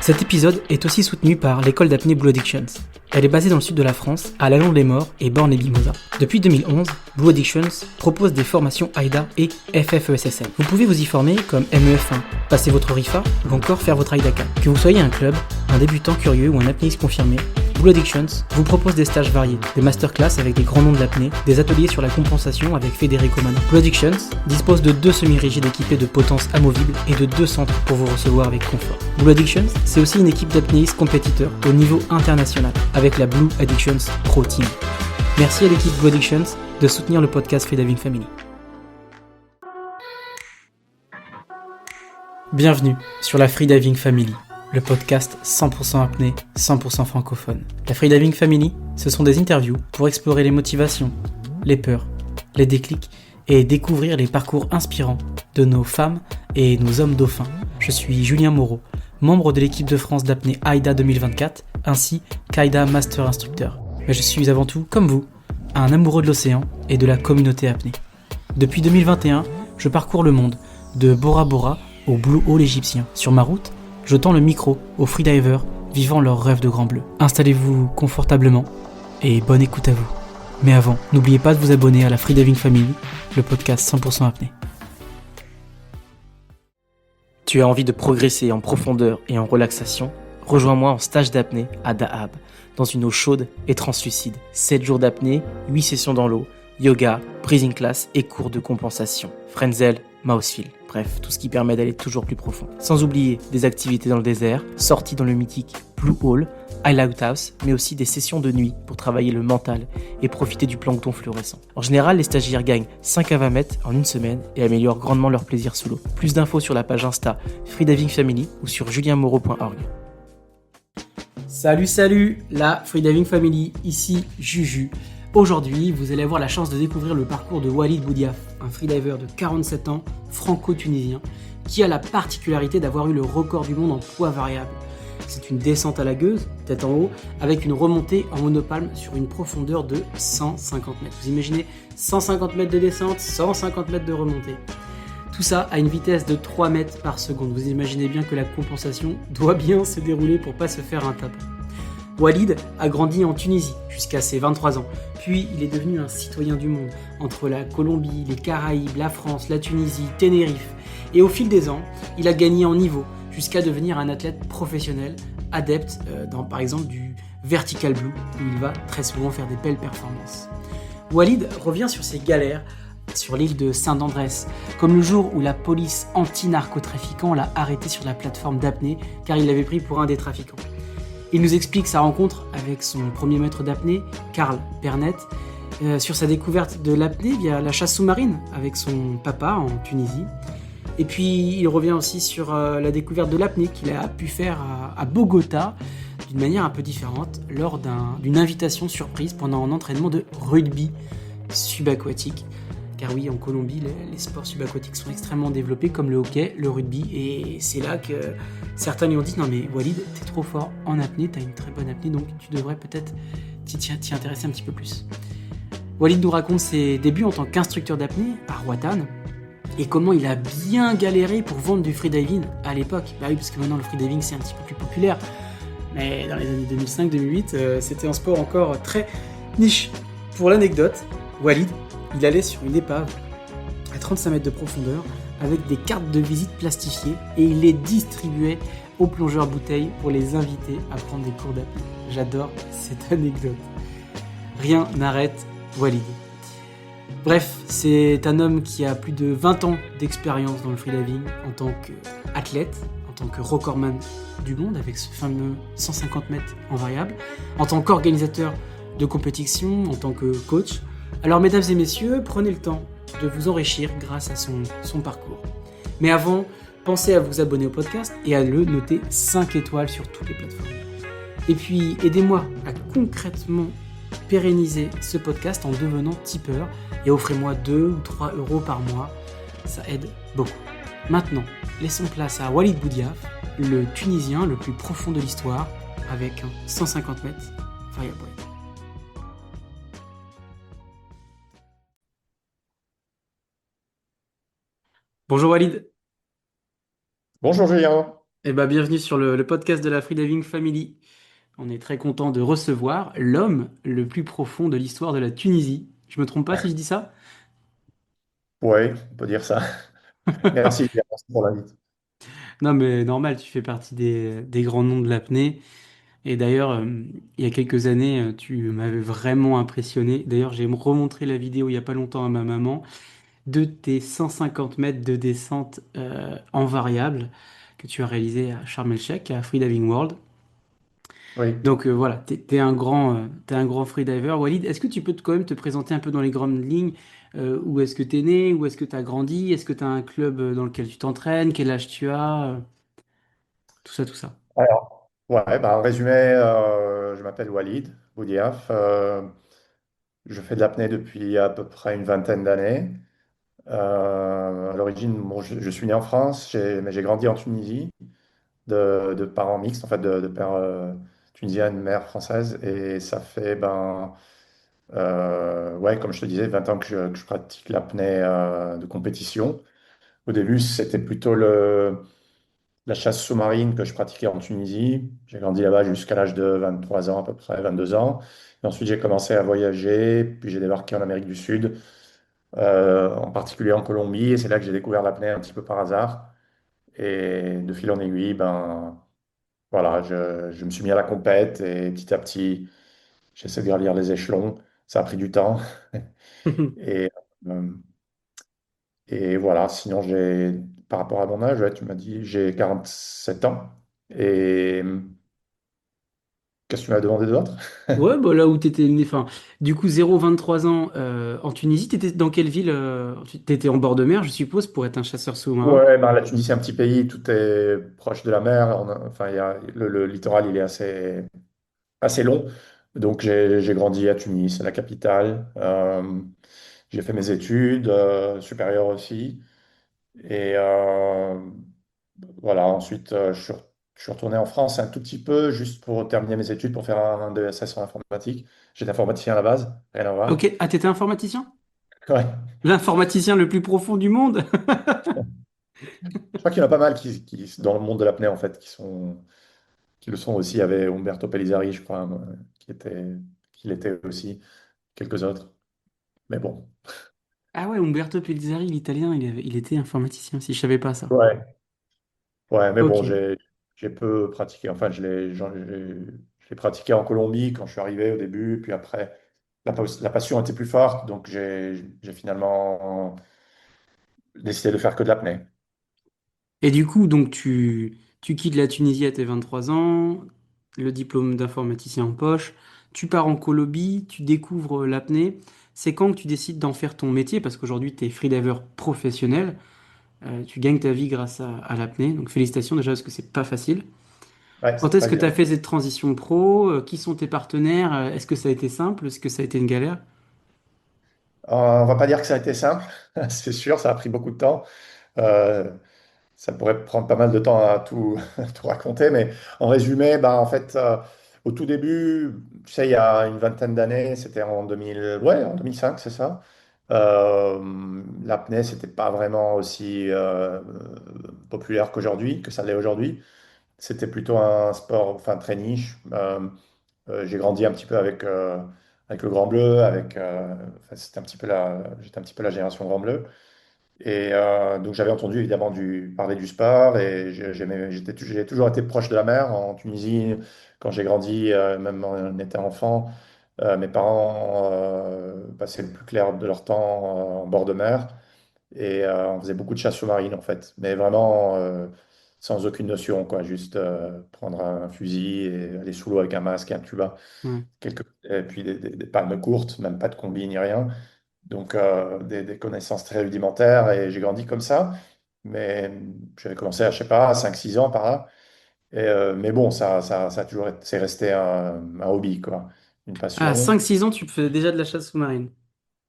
Cet épisode est aussi soutenu par l'école d'apnée Blue Addictions. Elle est basée dans le sud de la France, à La Londe-les-Morts et Bornes-les-Mimosas. Depuis 2011, Blue Addictions propose des formations AIDA et FFESSN. Vous pouvez vous y former comme MEF1, passer votre RIFA ou encore faire votre AIDACA. Que vous soyez un club, un débutant curieux ou un apnéiste confirmé, Blue Addictions vous propose des stages variés, des masterclass avec des grands noms de l'apnée, des ateliers sur la compensation avec Federico Manon. Blue Addictions dispose de 2 semi-rigides équipés de potence amovible et de 2 centres pour vous recevoir avec confort. Blue Addictions, c'est aussi une équipe d'apnéistes compétiteurs au niveau international avec la Blue Addictions Pro Team. Merci à l'équipe Blue Addictions de soutenir le podcast Freediving Family. Bienvenue sur la Freediving Family, le podcast 100% apnée, 100% francophone. La Freediving Family, ce sont des interviews pour explorer les motivations, les peurs, les déclics et découvrir les parcours inspirants de nos femmes et nos hommes dauphins. Je suis Julien Moreau, membre de l'équipe de France d'apnée AIDA 2024, ainsi qu'AIDA Master Instructeur. Mais je suis avant tout, comme vous, un amoureux de l'océan et de la communauté apnée. Depuis 2021, je parcours le monde, de Bora Bora au Blue Hole égyptien. Sur ma route, je tends le micro aux freedivers vivant leur rêve de grand bleu. Installez-vous confortablement et bonne écoute à vous. Mais avant, n'oubliez pas de vous abonner à la Freediving Family, le podcast 100% apnée. Tu as envie de progresser en profondeur et en relaxation? Rejoins-moi en stage d'apnée à Dahab, dans une eau chaude et translucide. 7 jours d'apnée, 8 sessions dans l'eau, yoga, breathing class et cours de compensation. Frenzel, Mousefeel, bref, tout ce qui permet d'aller toujours plus profond. Sans oublier des activités dans le désert, sorties dans le mythique Blue Hole, Lighthouse, mais aussi des sessions de nuit pour travailler le mental et profiter du plancton fluorescent. En général, les stagiaires gagnent 5 à 20 mètres en une semaine et améliorent grandement leur plaisir sous l'eau. Plus d'infos sur la page Insta Freediving Family ou sur julienmoreau.org. Salut, la Freediving Family, ici Juju. Aujourd'hui, vous allez avoir la chance de découvrir le parcours de Walid Boudiaf, un freediver de 47 ans, franco-tunisien, qui a la particularité d'avoir eu le record du monde en poids variable. C'est une descente à la gueuse, tête en haut, avec une remontée en monopalme sur une profondeur de 150 mètres. Vous imaginez 150 mètres de descente, 150 mètres de remontée. Tout ça à une vitesse de 3 mètres par seconde. Vous imaginez bien que la compensation doit bien se dérouler pour pas se faire un tapon. Walid a grandi en Tunisie jusqu'à ses 23 ans, puis il est devenu un citoyen du monde, entre la Colombie, les Caraïbes, la France, la Tunisie, Tenerife. Et au fil des ans, il a gagné en niveau, jusqu'à devenir un athlète professionnel, adepte dans par exemple du Vertical Blue, où il va très souvent faire des belles performances. Walid revient sur ses galères sur l'île de Saint-Andrés, comme le jour où la police anti-narcotrafiquant l'a arrêté sur la plateforme d'apnée car il l'avait pris pour un des trafiquants. Il nous explique sa rencontre avec son premier maître d'apnée, Karl Pernet, sur sa découverte de l'apnée via la chasse sous-marine avec son papa en Tunisie. Et puis il revient aussi sur la découverte de l'apnée qu'il a pu faire à Bogota d'une manière un peu différente lors d'une invitation surprise pendant un entraînement de rugby subaquatique. Car oui, en Colombie, les sports subaquatiques sont extrêmement développés, comme le hockey, le rugby, et c'est là que certains lui ont dit « Non mais Walid, t'es trop fort en apnée, t'as une très bonne apnée, donc tu devrais peut-être t'y intéresser un petit peu plus. » Walid nous raconte ses débuts en tant qu'instructeur d'apnée à Roatan, et comment il a bien galéré pour vendre du freediving à l'époque. Bah oui, parce que maintenant le freediving c'est un petit peu plus populaire, mais dans les années 2005-2008, c'était un sport encore très niche. Pour l'anecdote, Walid, il allait sur une épave à 35 mètres de profondeur avec des cartes de visite plastifiées et il les distribuait aux plongeurs bouteilles pour les inviter à prendre des cours d'apnée. J'adore cette anecdote. Rien n'arrête Walid. Bref, c'est un homme qui a plus de 20 ans d'expérience dans le freediving en tant qu'athlète, en tant que recordman du monde avec ce fameux 150 mètres en variable, en tant qu'organisateur de compétition, en tant que coach. Alors mesdames et messieurs, prenez le temps de vous enrichir grâce à son parcours. Mais avant, pensez à vous abonner au podcast et à le noter 5 étoiles sur toutes les plateformes. Et puis aidez-moi à concrètement pérenniser ce podcast en devenant tipeur et offrez-moi 2 ou 3 euros par mois, ça aide beaucoup. Maintenant, laissons place à Walid Boudiaf, le Tunisien le plus profond de l'histoire, avec un 150 mètres variable. Bonjour Walid. Bonjour Julien. Eh ben, bienvenue sur le podcast de la Freediving Family. On est très content de recevoir l'homme le plus profond de l'histoire de la Tunisie. Je me trompe pas si je dis ça? Oui, on peut dire ça. Merci pour l'invite. Non, mais normal, tu fais partie des grands noms de l'apnée. Et d'ailleurs, il y a quelques années, tu m'avais vraiment impressionné. D'ailleurs, j'ai remontré la vidéo il y a pas longtemps à ma maman de tes 150 mètres de descente en variable que tu as réalisé à Sharm el-Sheikh, à Freediving World. Oui. Donc voilà, t'es un grand freediver. Walid, est-ce que tu peux quand même te présenter un peu dans les grandes lignes? Où est-ce que t'es né? Où est-ce que t'as grandi? Est-ce que t'as un club dans lequel tu t'entraînes? Quel âge tu as? Tout ça, tout ça. Alors, ouais, bah, en résumé, je m'appelle Walid Boudiaf. Je fais de l'apnée depuis à peu près une vingtaine d'années. À l'origine, bon, je suis né en France, mais j'ai grandi en Tunisie, de parents mixtes, en fait, de père tunisien et de mère française. Et ça fait, ouais, comme je te disais, 20 ans que je pratique l'apnée de compétition. Au début, c'était plutôt la chasse sous-marine que je pratiquais en Tunisie. J'ai grandi là-bas jusqu'à l'âge de 23 ans à peu près, 22 ans. Et ensuite, j'ai commencé à voyager, puis j'ai débarqué en Amérique du Sud, en particulier en Colombie. Et c'est là que j'ai découvert l'apnée un petit peu par hasard. Et de fil en aiguille, voilà, je me suis mis à la compète et petit à petit, j'essaie de gravir les échelons. Ça a pris du temps. Et, euh, et voilà, sinon, par rapport à mon âge, ouais, tu m'as dit, j'ai 47 ans. Et qu'est-ce que tu m'as demandé d'autre? Ouais, bah là où t'étais né, enfin, du coup, 0-23 ans en Tunisie, t'étais dans quelle ville? T'étais en bord de mer, je suppose, pour être un chasseur sous-marin. Ouais, ben, la Tunisie, c'est un petit pays, tout est proche de la mer. Enfin, le littoral, il est assez long. Donc, j'ai grandi à Tunis, c'est la capitale. J'ai fait mes études supérieures aussi. Et voilà, ensuite, je suis retourné en France un tout petit peu, juste pour terminer mes études, pour faire un DSS en informatique. J'étais informaticien à la base, rien à voir. Ok, ah, t'étais informaticien? Ouais. L'informaticien le plus profond du monde? Je crois qu'il y en a pas mal dans le monde de l'apnée, en fait, qui le sont aussi. Il y avait Umberto Pellizzari, je crois, qui l'était aussi, quelques autres. Mais bon. Ah ouais, Umberto Pellizzari, l'italien, il était informaticien aussi, je savais pas ça. Ouais. Ouais, mais bon, Ok. j'ai peu pratiqué. Enfin, je l'ai pratiqué en Colombie quand je suis arrivé au début, puis après, la passion était plus forte, donc j'ai finalement décidé de faire que de l'apnée. Et du coup, donc tu quittes la Tunisie à tes 23 ans, le diplôme d'informaticien en poche, tu pars en Colombie, tu découvres l'apnée. C'est quand que tu décides d'en faire ton métier? Parce qu'aujourd'hui, tu es freediver professionnel, tu gagnes ta vie grâce à l'apnée. Donc félicitations déjà parce que c'est pas facile. Ouais, Quand c'est est-ce pas que tu as évident. fait cette transition pro? Qui sont tes partenaires? Est-ce que ça a été simple? Est-ce que ça a été une galère? On va pas dire que ça a été simple, c'est sûr, ça a pris beaucoup de temps. Euh, Ça pourrait prendre pas mal de temps à tout, à tout raconter, mais en résumé, en fait, au tout début, tu sais, il y a une vingtaine d'années, c'était en 2000, ouais, en 2005, c'est ça. L'apnée, c'était pas vraiment aussi populaire qu'aujourd'hui, que ça l'est aujourd'hui. C'était plutôt un sport, enfin, très niche. J'ai grandi un petit peu avec le Grand Bleu, enfin, j'étais un petit peu la génération Grand Bleu. Et donc j'avais entendu évidemment parler du sport et j'ai toujours été proche de la mer en Tunisie. Quand j'ai grandi, même en étant enfant, mes parents passaient le plus clair de leur temps en bord de mer et on faisait beaucoup de chasse sous-marine en fait, mais vraiment sans aucune notion, quoi, juste prendre un fusil et aller sous l'eau avec un masque et un tuba, Ouais. et puis des palmes courtes, même pas de combi ni rien. Donc, des connaissances très rudimentaires et j'ai grandi comme ça. Mais j'avais commencé à, je sais pas, à 5-6 ans par là. Mais bon, ça a toujours c'est resté un hobby, quoi. Une À passion. 5-6 ans, tu faisais déjà de la chasse sous-marine.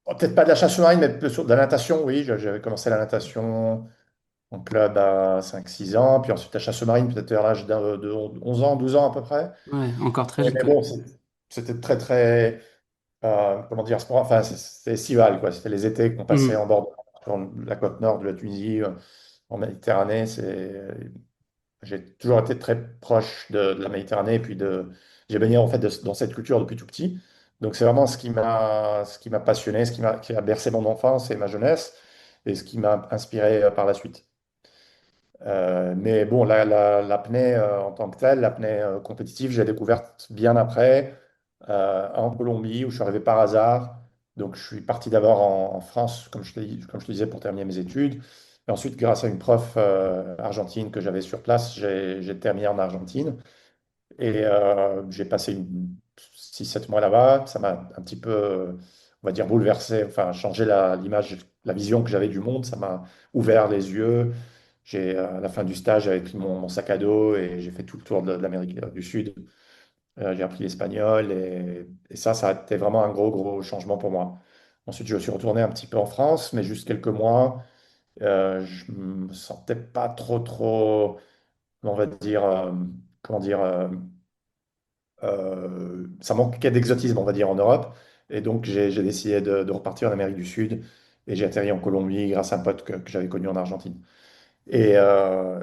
Oh, peut-être pas de la chasse sous-marine, mais de la natation, oui. J'avais commencé la natation en club à 5-6 ans. Puis ensuite, la chasse sous-marine, peut-être vers l'âge de 11 ans, 12 ans à peu près. Ouais, encore très jeune Mais quand même. bon, c'était très, très. Comment dire, enfin, c'était estival, quoi. C'était les étés qu'on passait Hmm. en bord sur la côte nord de la Tunisie, en Méditerranée. j'ai toujours été très proche de la Méditerranée, et puis j'ai baigné en fait dans cette culture depuis tout petit. Donc c'est vraiment ce qui m'a passionné, qui a bercé mon enfance et ma jeunesse, et ce qui m'a inspiré par la suite. Mais bon, l'apnée en tant que telle, l'apnée compétitive, j'ai découverte bien après, en Colombie, où je suis arrivé par hasard. Donc, je suis parti d'abord en France, comme je te disais, pour terminer mes études. Et ensuite, grâce à une prof argentine que j'avais sur place, j'ai terminé en Argentine. Et j'ai passé 6 7 mois là-bas. Ça m'a un petit peu, on va dire, bouleversé, enfin, changé l'image, la vision que j'avais du monde. Ça m'a ouvert les yeux. À la fin du stage, j'avais pris mon sac à dos et j'ai fait tout le tour de l'Amérique du Sud. J'ai appris l'espagnol et ça a été vraiment un gros, gros changement pour moi. Ensuite, je suis retourné un petit peu en France, mais juste quelques mois. Je me sentais pas trop, trop, on va dire, comment dire, ça manquait d'exotisme, on va dire, en Europe. Et donc, j'ai décidé de repartir en Amérique du Sud et j'ai atterri en Colombie grâce à un pote que j'avais connu en Argentine. Et, euh,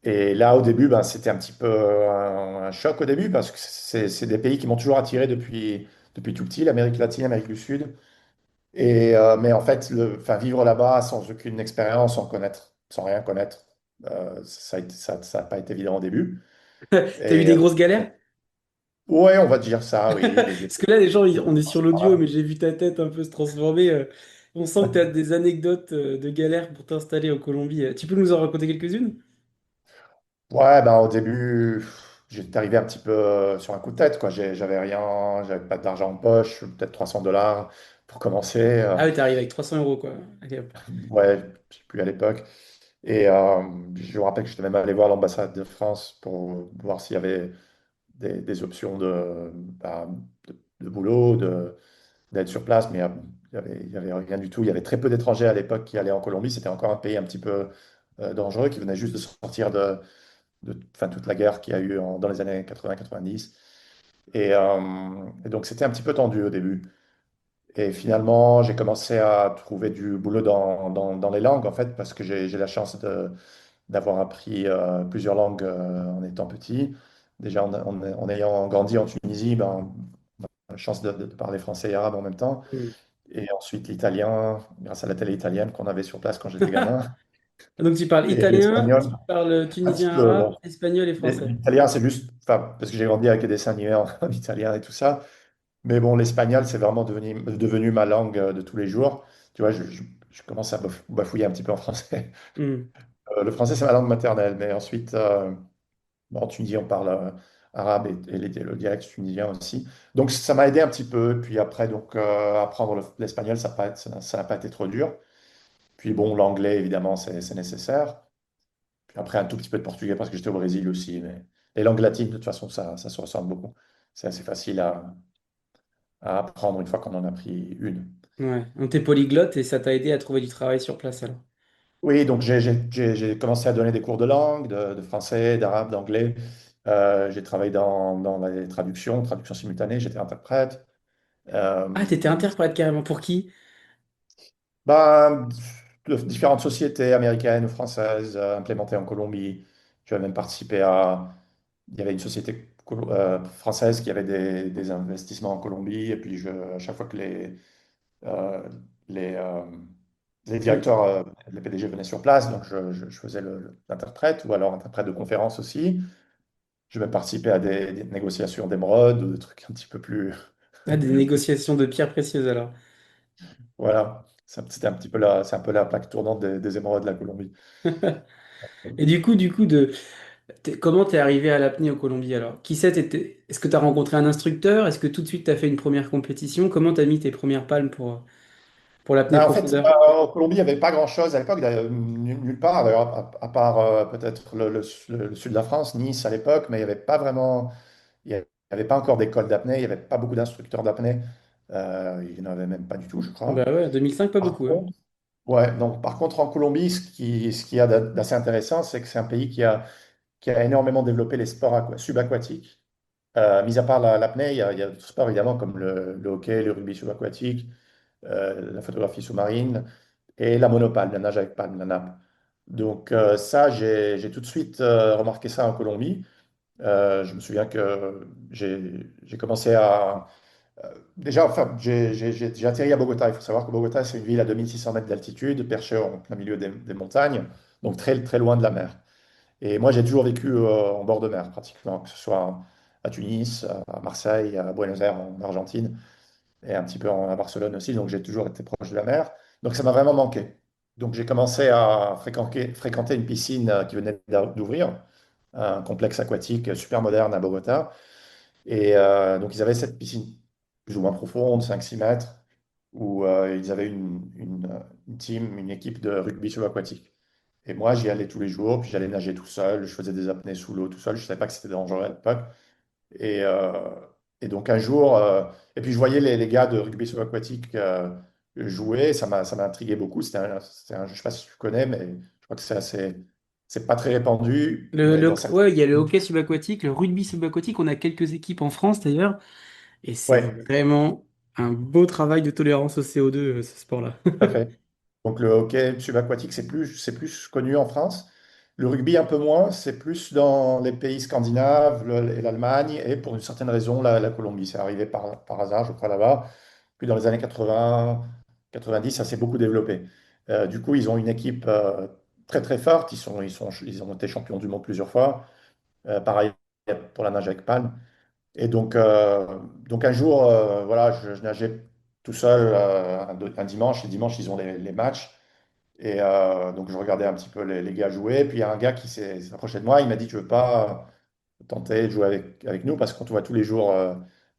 et là, au début, ben, c'était un petit peu un choc au début parce que c'est des pays qui m'ont toujours attiré depuis tout petit, l'Amérique latine, l'Amérique du Sud. Mais en fait, enfin, vivre là-bas sans aucune expérience, sans connaître, sans rien connaître, ça n'a pas été évident au début. T'as eu Et des grosses galères? ouais, on va dire ça, oui. Parce que là, les gens, on est sur l'audio, mais j'ai vu ta tête un peu se transformer. On sent que tu as des anecdotes de galères pour t'installer en Colombie. Tu peux nous en raconter quelques-unes? Ouais, ben, au début, j'étais arrivé un petit peu sur un coup de tête, quoi. J'avais rien, j'avais pas d'argent en poche, peut-être 300 $ pour commencer. Ah oui, t'es arrivé avec 300 euros, quoi. Allez, hop. Ouais, je sais plus à l'époque. Et je me rappelle que j'étais même allé voir l'ambassade de France pour voir s'il y avait des options bah, de boulot, d'être sur place, mais il y avait rien du tout. Il y avait très peu d'étrangers à l'époque qui allaient en Colombie. C'était encore un pays un petit peu dangereux, qui venait juste de sortir enfin, toute la guerre qu'il y a eu dans les années 80-90. Et donc, c'était un petit peu tendu au début. Et finalement, j'ai commencé à trouver du boulot dans les langues, en fait, parce que j'ai la chance d'avoir appris plusieurs langues en étant petit. Déjà, en ayant grandi en Tunisie, ben, on a la chance de parler français et arabe en même temps. Hmm. Et ensuite, l'italien, grâce à la télé italienne qu'on avait sur place quand j'étais gamin. Donc tu parles Et italien, tu l'espagnol, parles un petit tunisien, peu, arabe, bon. espagnol et français. L'italien, c'est juste, enfin, parce que j'ai grandi avec des dessins animés en italien et tout ça. Mais bon, l'espagnol, c'est vraiment devenu ma langue de tous les jours. Tu vois, je commence à bafouiller un petit peu en français. Hmm. Le français, c'est ma langue maternelle, mais ensuite, bon, en Tunisie, on parle arabe et le dialecte tunisien aussi. Donc, ça m'a aidé un petit peu. Puis après, donc, apprendre l'espagnol, ça n'a pas été trop dur. Puis bon, l'anglais, évidemment, c'est nécessaire. Puis après, un tout petit peu de portugais parce que j'étais au Brésil aussi. Mais les langues latines, de toute façon, ça se ressemble beaucoup. C'est assez facile à apprendre une fois qu'on en a pris une. Ouais. Donc t'es polyglotte et ça t'a aidé à trouver du travail sur place alors. Oui, donc j'ai commencé à donner des cours de langue, de français, d'arabe, d'anglais. J'ai travaillé dans les traductions simultanées, j'étais interprète. Euh, Ah, t'étais interprète carrément pour qui? ben, de différentes sociétés américaines ou françaises implémentées en Colombie. J'ai même participé à... Il y avait une société française qui avait des investissements en Colombie. Et puis, à chaque fois que euh, les, euh, les directeurs, les PDG venaient sur place, donc je faisais l'interprète ou alors interprète de conférence aussi. Je vais participer à des négociations d'émeraudes ou des trucs un petit peu plus... Ah, des négociations de pierres précieuses alors. Voilà, c'était un petit peu c'est un peu la plaque tournante des émeraudes de la Colombie. Et comment t'es arrivé à l'apnée au Colombie alors? Qui c'est? Est-ce que t'as rencontré un instructeur? Est-ce que tout de suite t'as fait une première compétition? Comment t'as mis tes premières palmes pour l'apnée Ben, en fait, profondeur? en Colombie, il n'y avait pas grand-chose à l'époque, d'ailleurs, nulle part, d'ailleurs, à part peut-être le sud de la France, Nice à l'époque, mais il n'y avait pas vraiment, il n'y avait pas encore d'école d'apnée, il n'y avait pas beaucoup d'instructeurs d'apnée. Il n'y en avait même pas du tout, je Bah crois. ouais, 2005, pas Par beaucoup, hein. contre, ouais, donc, par contre, en Colombie, ce qui y a d'assez intéressant, c'est que c'est un pays qui a énormément développé les sports subaquatiques. Mis à part l'apnée, il y a d'autres sports évidemment comme le hockey, le rugby subaquatique, la photographie sous-marine et la monopale, la nage avec palme, la nappe. Donc ça, j'ai tout de suite remarqué ça en Colombie. Je me souviens que j'ai commencé à... déjà, enfin, j'ai atterri à Bogota. Il faut savoir que Bogota, c'est une ville à 2600 mètres d'altitude, perchée en plein milieu des montagnes, donc très, très loin de la mer. Et moi, j'ai toujours vécu en bord de mer, pratiquement, que ce soit à Tunis, à Marseille, à Buenos Aires, en Argentine, et un petit peu à Barcelone aussi. Donc, j'ai toujours été proche de la mer. Donc, ça m'a vraiment manqué. Donc, j'ai commencé à fréquenter une piscine qui venait d'ouvrir, un complexe aquatique super moderne à Bogota. Et donc, ils avaient cette piscine plus ou moins profonde, 5-6 mètres, où ils avaient une team, une équipe de rugby subaquatique. Et moi, j'y allais tous les jours, puis j'allais nager tout seul, je faisais des apnées sous l'eau tout seul, je ne savais pas que c'était dangereux à l'époque. Et, euh, et donc un jour, et puis je voyais les gars de rugby subaquatique jouer, ça m'a intrigué beaucoup. Je ne sais pas si tu connais, mais je crois que c'est pas très répandu, mais dans certains... Ouais, il y a le hockey subaquatique, le rugby subaquatique. On a quelques équipes en France d'ailleurs. Et c'est Ouais, vraiment un beau travail de tolérance au CO2, ce sport-là. tout à fait. Donc le hockey subaquatique, c'est plus connu en France. Le rugby, un peu moins. C'est plus dans les pays scandinaves et l'Allemagne, et pour une certaine raison, la Colombie. C'est arrivé par hasard, je crois, là-bas. Puis dans les années 80, 90, ça s'est beaucoup développé. Du coup, ils ont une équipe très très forte. Ils ont été champions du monde plusieurs fois. Pareil pour la nage avec palme. Et donc un jour, voilà, je nageais tout seul un dimanche. Les dimanches, ils ont les matchs. Et donc, je regardais un petit peu les gars jouer. Puis, il y a un gars qui s'est approché de moi. Il m'a dit, tu veux pas tenter de jouer avec nous parce qu'on te voit tous les jours,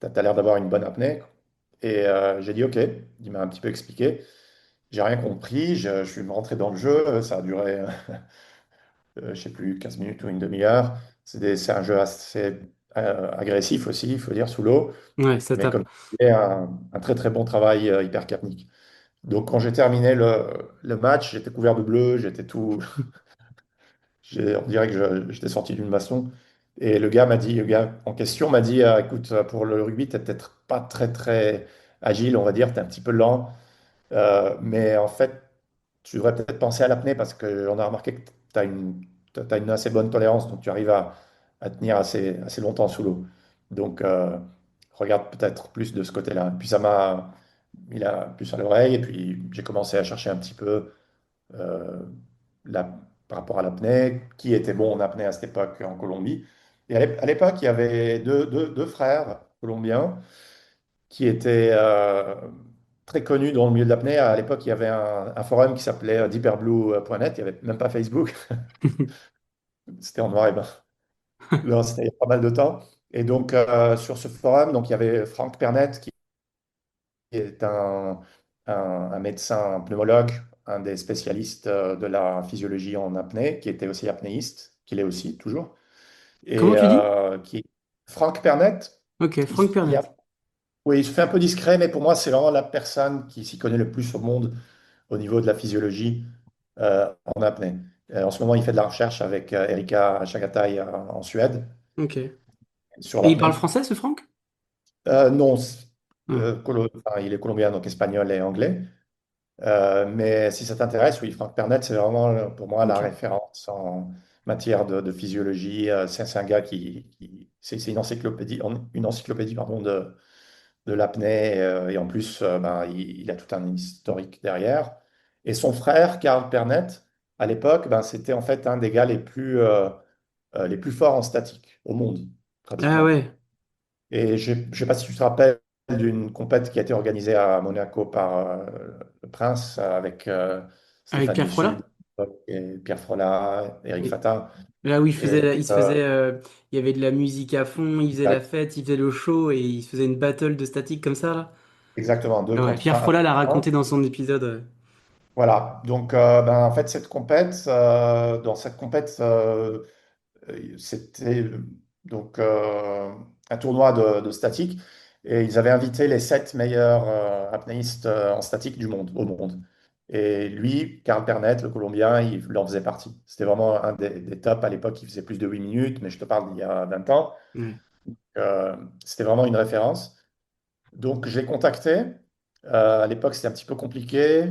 tu as l'air d'avoir une bonne apnée. Et j'ai dit, OK. Il m'a un petit peu expliqué. J'ai rien compris. Je suis rentré dans le jeu. Ça a duré, je sais plus, 15 minutes ou une demi-heure. C'est un jeu assez agressif aussi, il faut dire, sous l'eau. Ouais, ça Mais tape. comme je disais, un très très bon travail hypercapnique. Donc, quand j'ai terminé le match, j'étais couvert de bleu, j'étais tout. On dirait que j'étais sorti d'une baston. Et le gars en question m'a dit, écoute, pour le rugby, tu n'es peut-être pas très, très agile, on va dire, tu es un petit peu lent. Mais en fait, tu devrais peut-être penser à l'apnée parce qu'on a remarqué que t'as une assez bonne tolérance, donc tu arrives à tenir assez longtemps sous l'eau. Donc, regarde peut-être plus de ce côté-là. Puis ça m'a mis la puce à l'oreille, et puis j'ai commencé à chercher un petit peu euh, la- par rapport à l'apnée, qui était bon en apnée à cette époque en Colombie. Et à l'époque, il y avait deux frères colombiens qui étaient très connus dans le milieu de l'apnée. À l'époque, il y avait un forum qui s'appelait deeperblue.net. Il n'y avait même pas Facebook. C'était en noir et blanc. Non, c'était il y a pas mal de temps. Et donc, sur ce forum, donc, il y avait Franck Pernet, qui est un médecin pneumologue, un des spécialistes de la physiologie en apnée, qui était aussi apnéiste, qu'il est aussi toujours. Comment Et tu dis? Franck Pernet, Ok, il, Franck il Pernet. a- oui, il se fait un peu discret, mais pour moi, c'est vraiment la personne qui s'y connaît le plus au monde au niveau de la physiologie en apnée. En ce moment, il fait de la recherche avec Erika Chagatai en Suède Ok. Et sur il parle l'apnée. français, ce Franck? Non, Ah, enfin, il est colombien, donc espagnol et anglais. Mais si ça t'intéresse, oui, Franck Pernet, c'est vraiment pour moi la ok. référence en matière de physiologie. C'est un gars c'est une encyclopédie pardon, de l'apnée. Et en plus, ben, il a tout un historique derrière. Et son frère, Karl Pernet, à l'époque, ben, c'était en fait un des gars les plus forts en statique au monde, Ah pratiquement. ouais. Et je ne sais pas si tu te rappelles d'une compète qui a été organisée à Monaco par le Prince avec Avec Stéphane Pierre Dussup, Frolat? et Pierre Frolat, Eric Oui. Fata. Là où Et, il se faisait, il y avait de la musique à fond, il faisait la fête, il faisait le show et il se faisait une battle de statique comme ça, là. exactement, deux Ah ouais, contre Pierre un. Frolat l'a raconté dans son épisode. Voilà. Donc, ben, en fait, dans cette compète, c'était donc un tournoi de statique, et ils avaient invité les 7 meilleurs apnéistes en statique au monde. Et lui, Karl Pernet, le Colombien, il en faisait partie. C'était vraiment un des tops à l'époque. Il faisait plus de 8 minutes, mais je te parle d'il y a 20 ans. Ouais. Euh, C'était vraiment une référence. Donc, je l'ai contacté. À l'époque, c'était un petit peu compliqué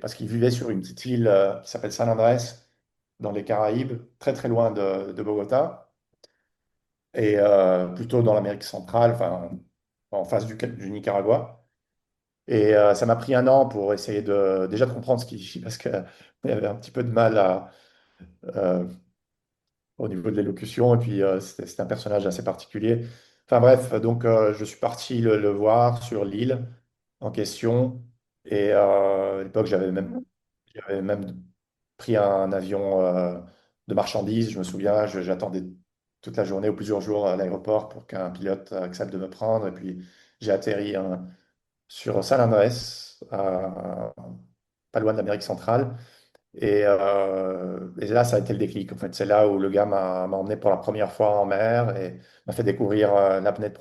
parce qu'il vivait sur une petite île qui s'appelle San Andrés. dans les Caraïbes, très très loin de Bogota, et plutôt dans l'Amérique centrale, enfin en face du Nicaragua. Et ça m'a pris un an pour essayer déjà de comprendre ce qu'il dit, parce qu'il y avait un petit peu de mal euh, au niveau de l'élocution, et puis c'était un personnage assez particulier. Enfin bref, donc je suis parti le voir sur l'île en question, et à l'époque j'avais même pris un avion de marchandises, je me souviens, j'attendais toute la journée ou plusieurs jours à l'aéroport pour qu'un pilote accepte de me prendre, et puis j'ai atterri sur San Andrés, pas loin de l'Amérique centrale. Et là, ça a été le déclic. En fait, c'est là où le gars m'a emmené pour la première fois en mer et m'a fait découvrir l'apnée de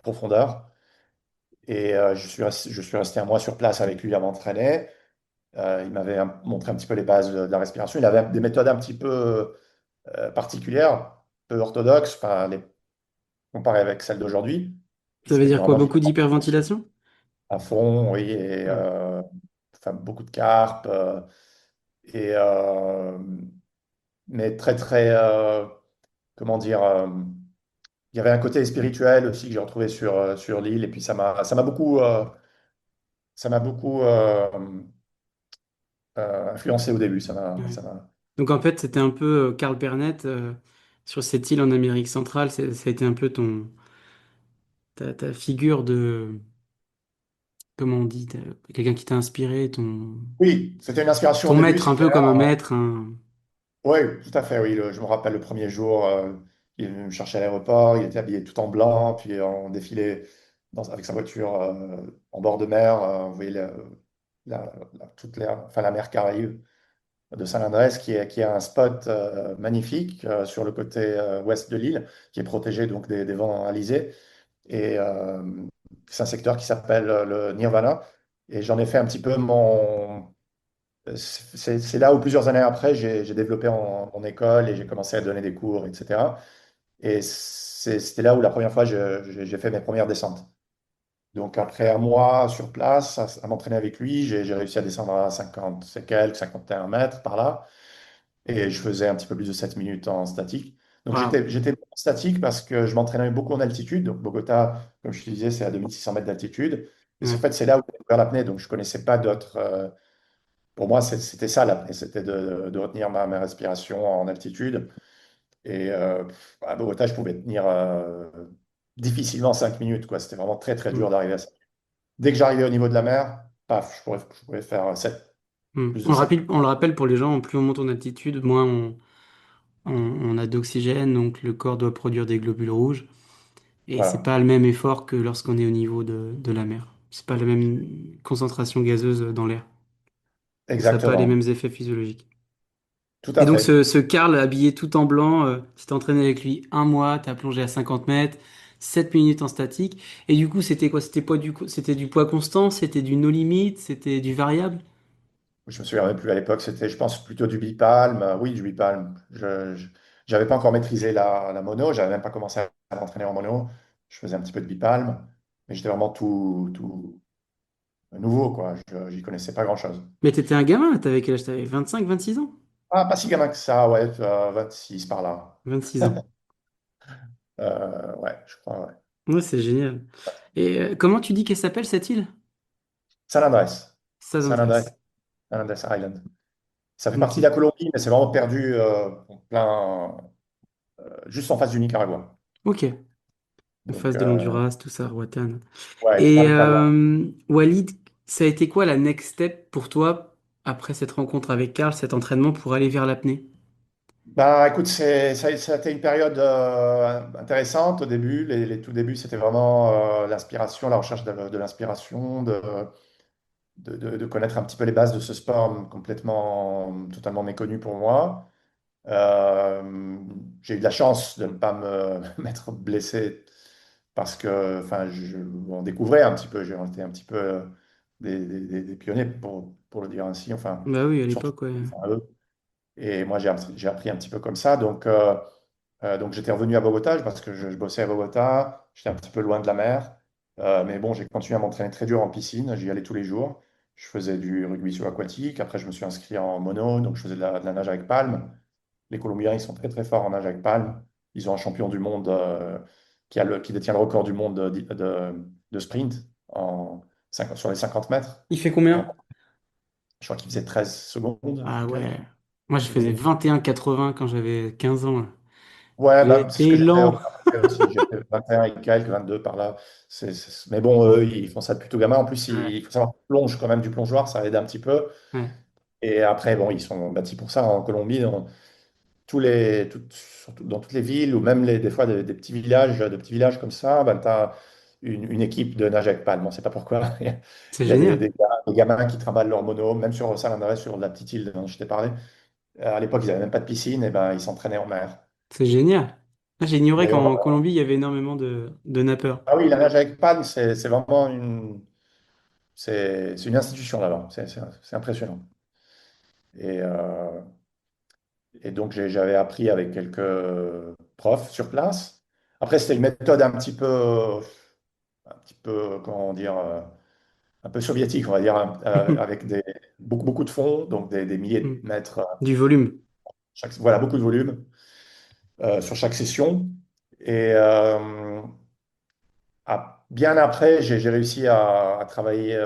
profondeur. Et je suis resté un mois sur place avec lui à m'entraîner. Il m'avait montré un petit peu les bases de la respiration. Il avait des méthodes un petit peu particulières, peu orthodoxes, enfin, comparées avec celles d'aujourd'hui. Ça veut C'était dire quoi? vraiment du Beaucoup d'hyperventilation? à fond, oui, et Ouais. enfin, beaucoup de carpes. Et, mais très, très, comment dire, il y avait un côté spirituel aussi que j'ai retrouvé sur l'île. Et puis ça m'a beaucoup influencé au début. Ouais. Donc en fait, c'était un peu Karl Pernet sur cette île en Amérique centrale. Ça a été un peu ta figure de, comment on dit, quelqu'un qui t'a inspiré, Oui, c'était une inspiration au ton début, maître, c'est un peu clair. comme un maître. Oui, tout à fait, oui. Je me rappelle le premier jour, il est venu me chercher à l'aéroport, il était habillé tout en blanc, puis on défilait avec sa voiture en bord de mer. On voyait enfin, la mer Caraïbe de San Andrés, qui est un spot magnifique sur le côté ouest de l'île, qui est protégé donc des vents alizés. Et c'est un secteur qui s'appelle le Nirvana. Et j'en ai fait un petit peu c'est là où plusieurs années après, j'ai développé mon école et j'ai commencé à donner des cours, etc. Et c'était là où la première fois j'ai fait mes premières descentes. Donc après un mois sur place, à m'entraîner avec lui, j'ai réussi à descendre à 50 c'est quelques, 51 mètres par là. Et je faisais un petit peu plus de 7 minutes en statique. Donc Waouh. j'étais bon en statique parce que je m'entraînais beaucoup en altitude. Donc Bogota, comme je te disais, c'est à 2600 mètres d'altitude. Et en Ouais. fait, c'est là où j'ai découvert l'apnée. Donc je ne connaissais pas d'autres. Pour moi, c'était ça l'apnée, c'était de retenir ma respiration en altitude. Et à Bogota, je pouvais tenir difficilement 5 minutes, quoi. C'était vraiment très, très dur Mm. d'arriver à ça. Dès que j'arrivais au niveau de la mer, paf, je pourrais faire 7 Mm. plus de 7. On le rappelle pour les gens, plus on monte en altitude, moins on a d'oxygène, donc le corps doit produire des globules rouges. Et c'est Voilà, pas le même effort que lorsqu'on est au niveau de la mer. C'est pas la même concentration gazeuse dans l'air. Donc ça n'a pas les exactement. mêmes effets physiologiques. Tout Et à donc fait. ce Karl habillé tout en blanc, tu t'es entraîné avec lui un mois, t'as plongé à 50 mètres, 7 minutes en statique. Et du coup, c'était quoi? C'était du poids constant, c'était du no limit, c'était du variable? Je me souviens même plus à l'époque, c'était, je pense, plutôt du bipalme. Oui, du bipalme. J'avais pas encore maîtrisé la mono, j'avais même pas commencé à m'entraîner en mono. Je faisais un petit peu de bipalme, mais j'étais vraiment tout nouveau, quoi. J'y connaissais pas grand-chose. Mais t'étais un gamin, t'avais quel âge? T'avais 25, 26 ans? Ah, pas si gamin que ça, ouais, 26 par là. 26 ans. Ouais, je crois, ouais. Ouais, c'est génial. Et comment tu dis qu'elle s'appelle cette île? San Andrés. San San Andrés, Andrés. San Andrés Island. Ça fait partie de Ok. la Colombie, mais c'est vraiment perdu en plein, juste en face du Nicaragua. Ok. En Donc, face de l'Honduras, tout ça, Roatan. ouais, Et pas loin. Walid, ça a été quoi la next step pour toi après cette rencontre avec Karl, cet entraînement pour aller vers l'apnée? Bah, écoute, ça a été une période intéressante au début. Les tout débuts, c'était vraiment l'inspiration, la recherche de l'inspiration, de connaître un petit peu les bases de ce sport totalement méconnu pour moi. J'ai eu de la chance de ne pas me m'être blessé parce que, enfin, on découvrait un petit peu, j'ai été un petit peu des pionniers pour le dire ainsi, enfin, Bah oui, à surtout l'époque, ouais. enfin, eux. Et moi, j'ai appris un petit peu comme ça. Donc j'étais revenu à Bogota parce que je bossais à Bogota. J'étais un petit peu loin de la mer. Mais bon, j'ai continué à m'entraîner très dur en piscine. J'y allais tous les jours. Je faisais du rugby sur aquatique. Après, je me suis inscrit en mono. Donc, je faisais de la nage avec palme. les Colombiens, ils sont très très forts en nage avec palme. Ils ont un champion du monde qui détient le record du monde de sprint sur les 50 mètres. Il fait En- combien? je crois qu'il faisait 13 secondes Ah et ouais. quelques Moi, je faisais secondes. 21,80 quand j'avais 15 ans, là. Ouais, bah, c'est ce J'étais que j'ai fait lent. après aussi. J'ai fait 21 et quelques, 22 par là. Mais bon, eux, ils font ça plutôt gamin. En plus, Ouais. il faut savoir qu'ils plongent quand même du plongeoir, ça aide un petit peu. Ouais. Et après, bon, ils sont bâtis pour ça en Colombie, surtout dans toutes les villes, ou même des fois des petits villages comme ça, ben, tu as une équipe de nage avec palme. On ne sait pas pourquoi. C'est Il y a génial. des gamins qui trimballent leur mono, même sur San Andrés, sur la petite île dont je t'ai parlé. À l'époque, ils n'avaient même pas de piscine, et ben, ils s'entraînaient en mer. C'est génial. Ah, j'ignorais D'ailleurs, qu'en Colombie, il y avait énormément de nappeurs. ah oui, la nage avec palme, c'est vraiment c'est une institution là-bas. C'est impressionnant. Et, euh, et donc, j'avais appris avec quelques profs sur place. Après, c'était une méthode comment dire, un peu soviétique, on va dire, hein, avec beaucoup de fonds, donc des milliers Hmm. de mètres, Du volume. voilà, beaucoup de volume sur chaque session. Et bien après, j'ai réussi à travailler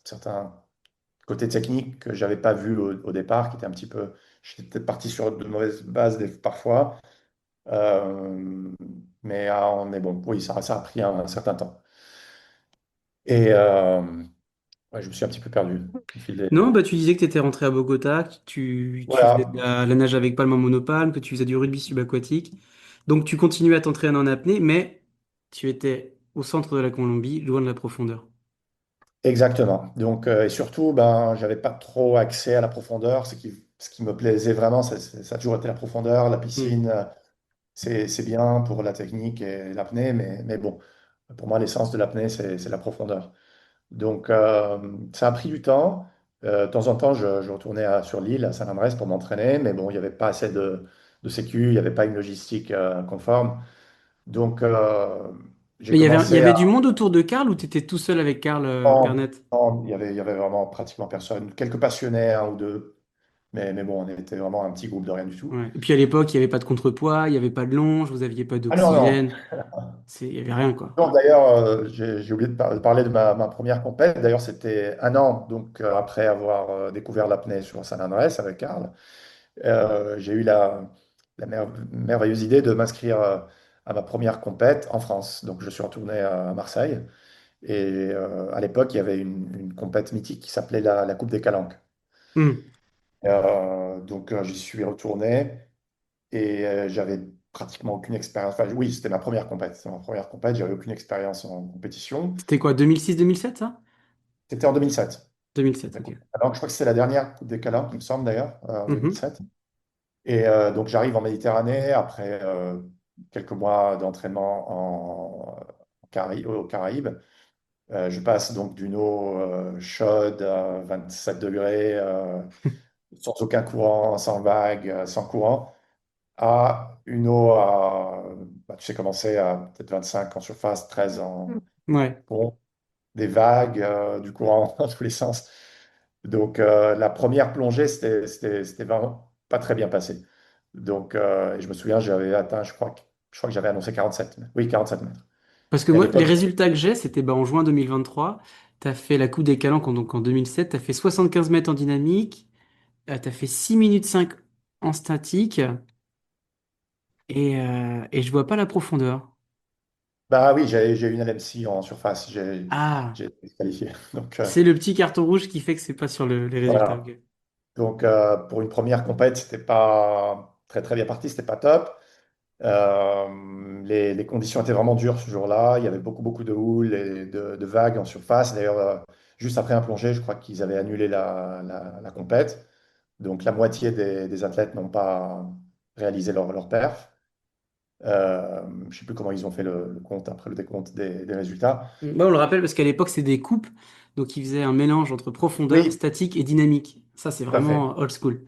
certains côtés techniques que j'avais pas vu au départ, qui étaient un petit peu, j'étais peut-être parti sur de mauvaises bases parfois. Euh, mais bon, oui, ça a pris un certain temps. Et ouais, je me suis un petit peu perdu au fil des... Non, bah tu disais que tu étais rentré à Bogota, que tu faisais Voilà, la nage avec palme en monopalme, que tu faisais du rugby subaquatique. Donc tu continuais à t'entraîner en apnée, mais tu étais au centre de la Colombie, loin de la profondeur. exactement. Donc, et surtout, ben, j'avais pas trop accès à la profondeur. Ce qui me plaisait vraiment, ça a toujours été la profondeur, la Hmm. piscine. C'est bien pour la technique et l'apnée, mais bon, pour moi, l'essence de l'apnée, c'est la profondeur. Donc, ça a pris du temps. De temps en temps, je retournais sur l'île, à Saint-Andrés, pour m'entraîner, mais bon, il n'y avait pas assez de sécu, il n'y avait pas une logistique conforme. Donc, j'ai Mais il y commencé avait à... du monde autour de Karl ou tu étais tout seul avec Karl Non, Pernet? non, il y avait vraiment pratiquement personne. Quelques passionnés, un ou deux, mais bon, on était vraiment un petit groupe de rien du tout. Ouais. Et puis à l'époque, il n'y avait pas de contrepoids, il n'y avait pas de longe, vous n'aviez pas Ah non, non. d'oxygène. Il n'y avait rien, quoi. Non, d'ailleurs, j'ai oublié de parler de ma première compète. D'ailleurs, c'était un an donc, après avoir découvert l'apnée sur San Andrés avec Karl. J'ai eu la merveilleuse idée de m'inscrire à ma première compète en France. Donc, je suis retourné à Marseille. Et à l'époque, il y avait une compète mythique qui s'appelait la Coupe des Calanques. Hmm. Donc, j'y suis retourné et j'avais pratiquement aucune expérience. Enfin, oui, c'était ma première compète. C'était ma première compète. J'avais aucune expérience en compétition. C'était quoi, 2006-2007, ça? C'était en 2007. 2007, La ok. Coupe des Calanques. Je crois que c'est la dernière Coupe des Calanques, il me semble d'ailleurs, en Mhm. 2007. Et donc, j'arrive en Méditerranée après quelques mois d'entraînement aux Caraïbes. Je passe donc d'une eau chaude à 27 degrés, sans aucun courant, sans vague, sans courant, à une eau tu sais comment c'est, à peut-être 25 en surface, 13 en Ouais. fond, des vagues, du courant dans tous les sens. Donc la première plongée, c'était vraiment pas très bien passé. Donc et je me souviens, j'avais atteint, je crois que j'avais annoncé 47 mètres. Oui, 47 mètres. Parce que Et à moi, les l'époque, résultats que j'ai, c'était bah, en juin 2023. Tu as fait la Coupe des Calanques donc en 2007. Tu as fait 75 mètres en dynamique. Tu as fait 6 minutes 5 en statique. Et je vois pas la profondeur. bah oui, j'ai eu une LMC en surface, Ah, j'ai été qualifié. Donc c'est le petit carton rouge qui fait que c'est pas sur les résultats. voilà. Ok. Donc pour une première compète, c'était pas très très bien parti, c'était pas top. Les conditions étaient vraiment dures ce jour-là. Il y avait beaucoup beaucoup de houle et de vagues en surface. D'ailleurs, juste après un plongée, je crois qu'ils avaient annulé la compète. Donc la moitié des athlètes n'ont pas réalisé leur perf. Je ne sais plus comment ils ont fait le compte après le décompte des résultats. Bah, on le rappelle parce qu'à l'époque, c'est des coupes. Donc, ils faisaient un mélange entre profondeur, Oui, statique et dynamique. Ça, c'est tout à fait. vraiment old school.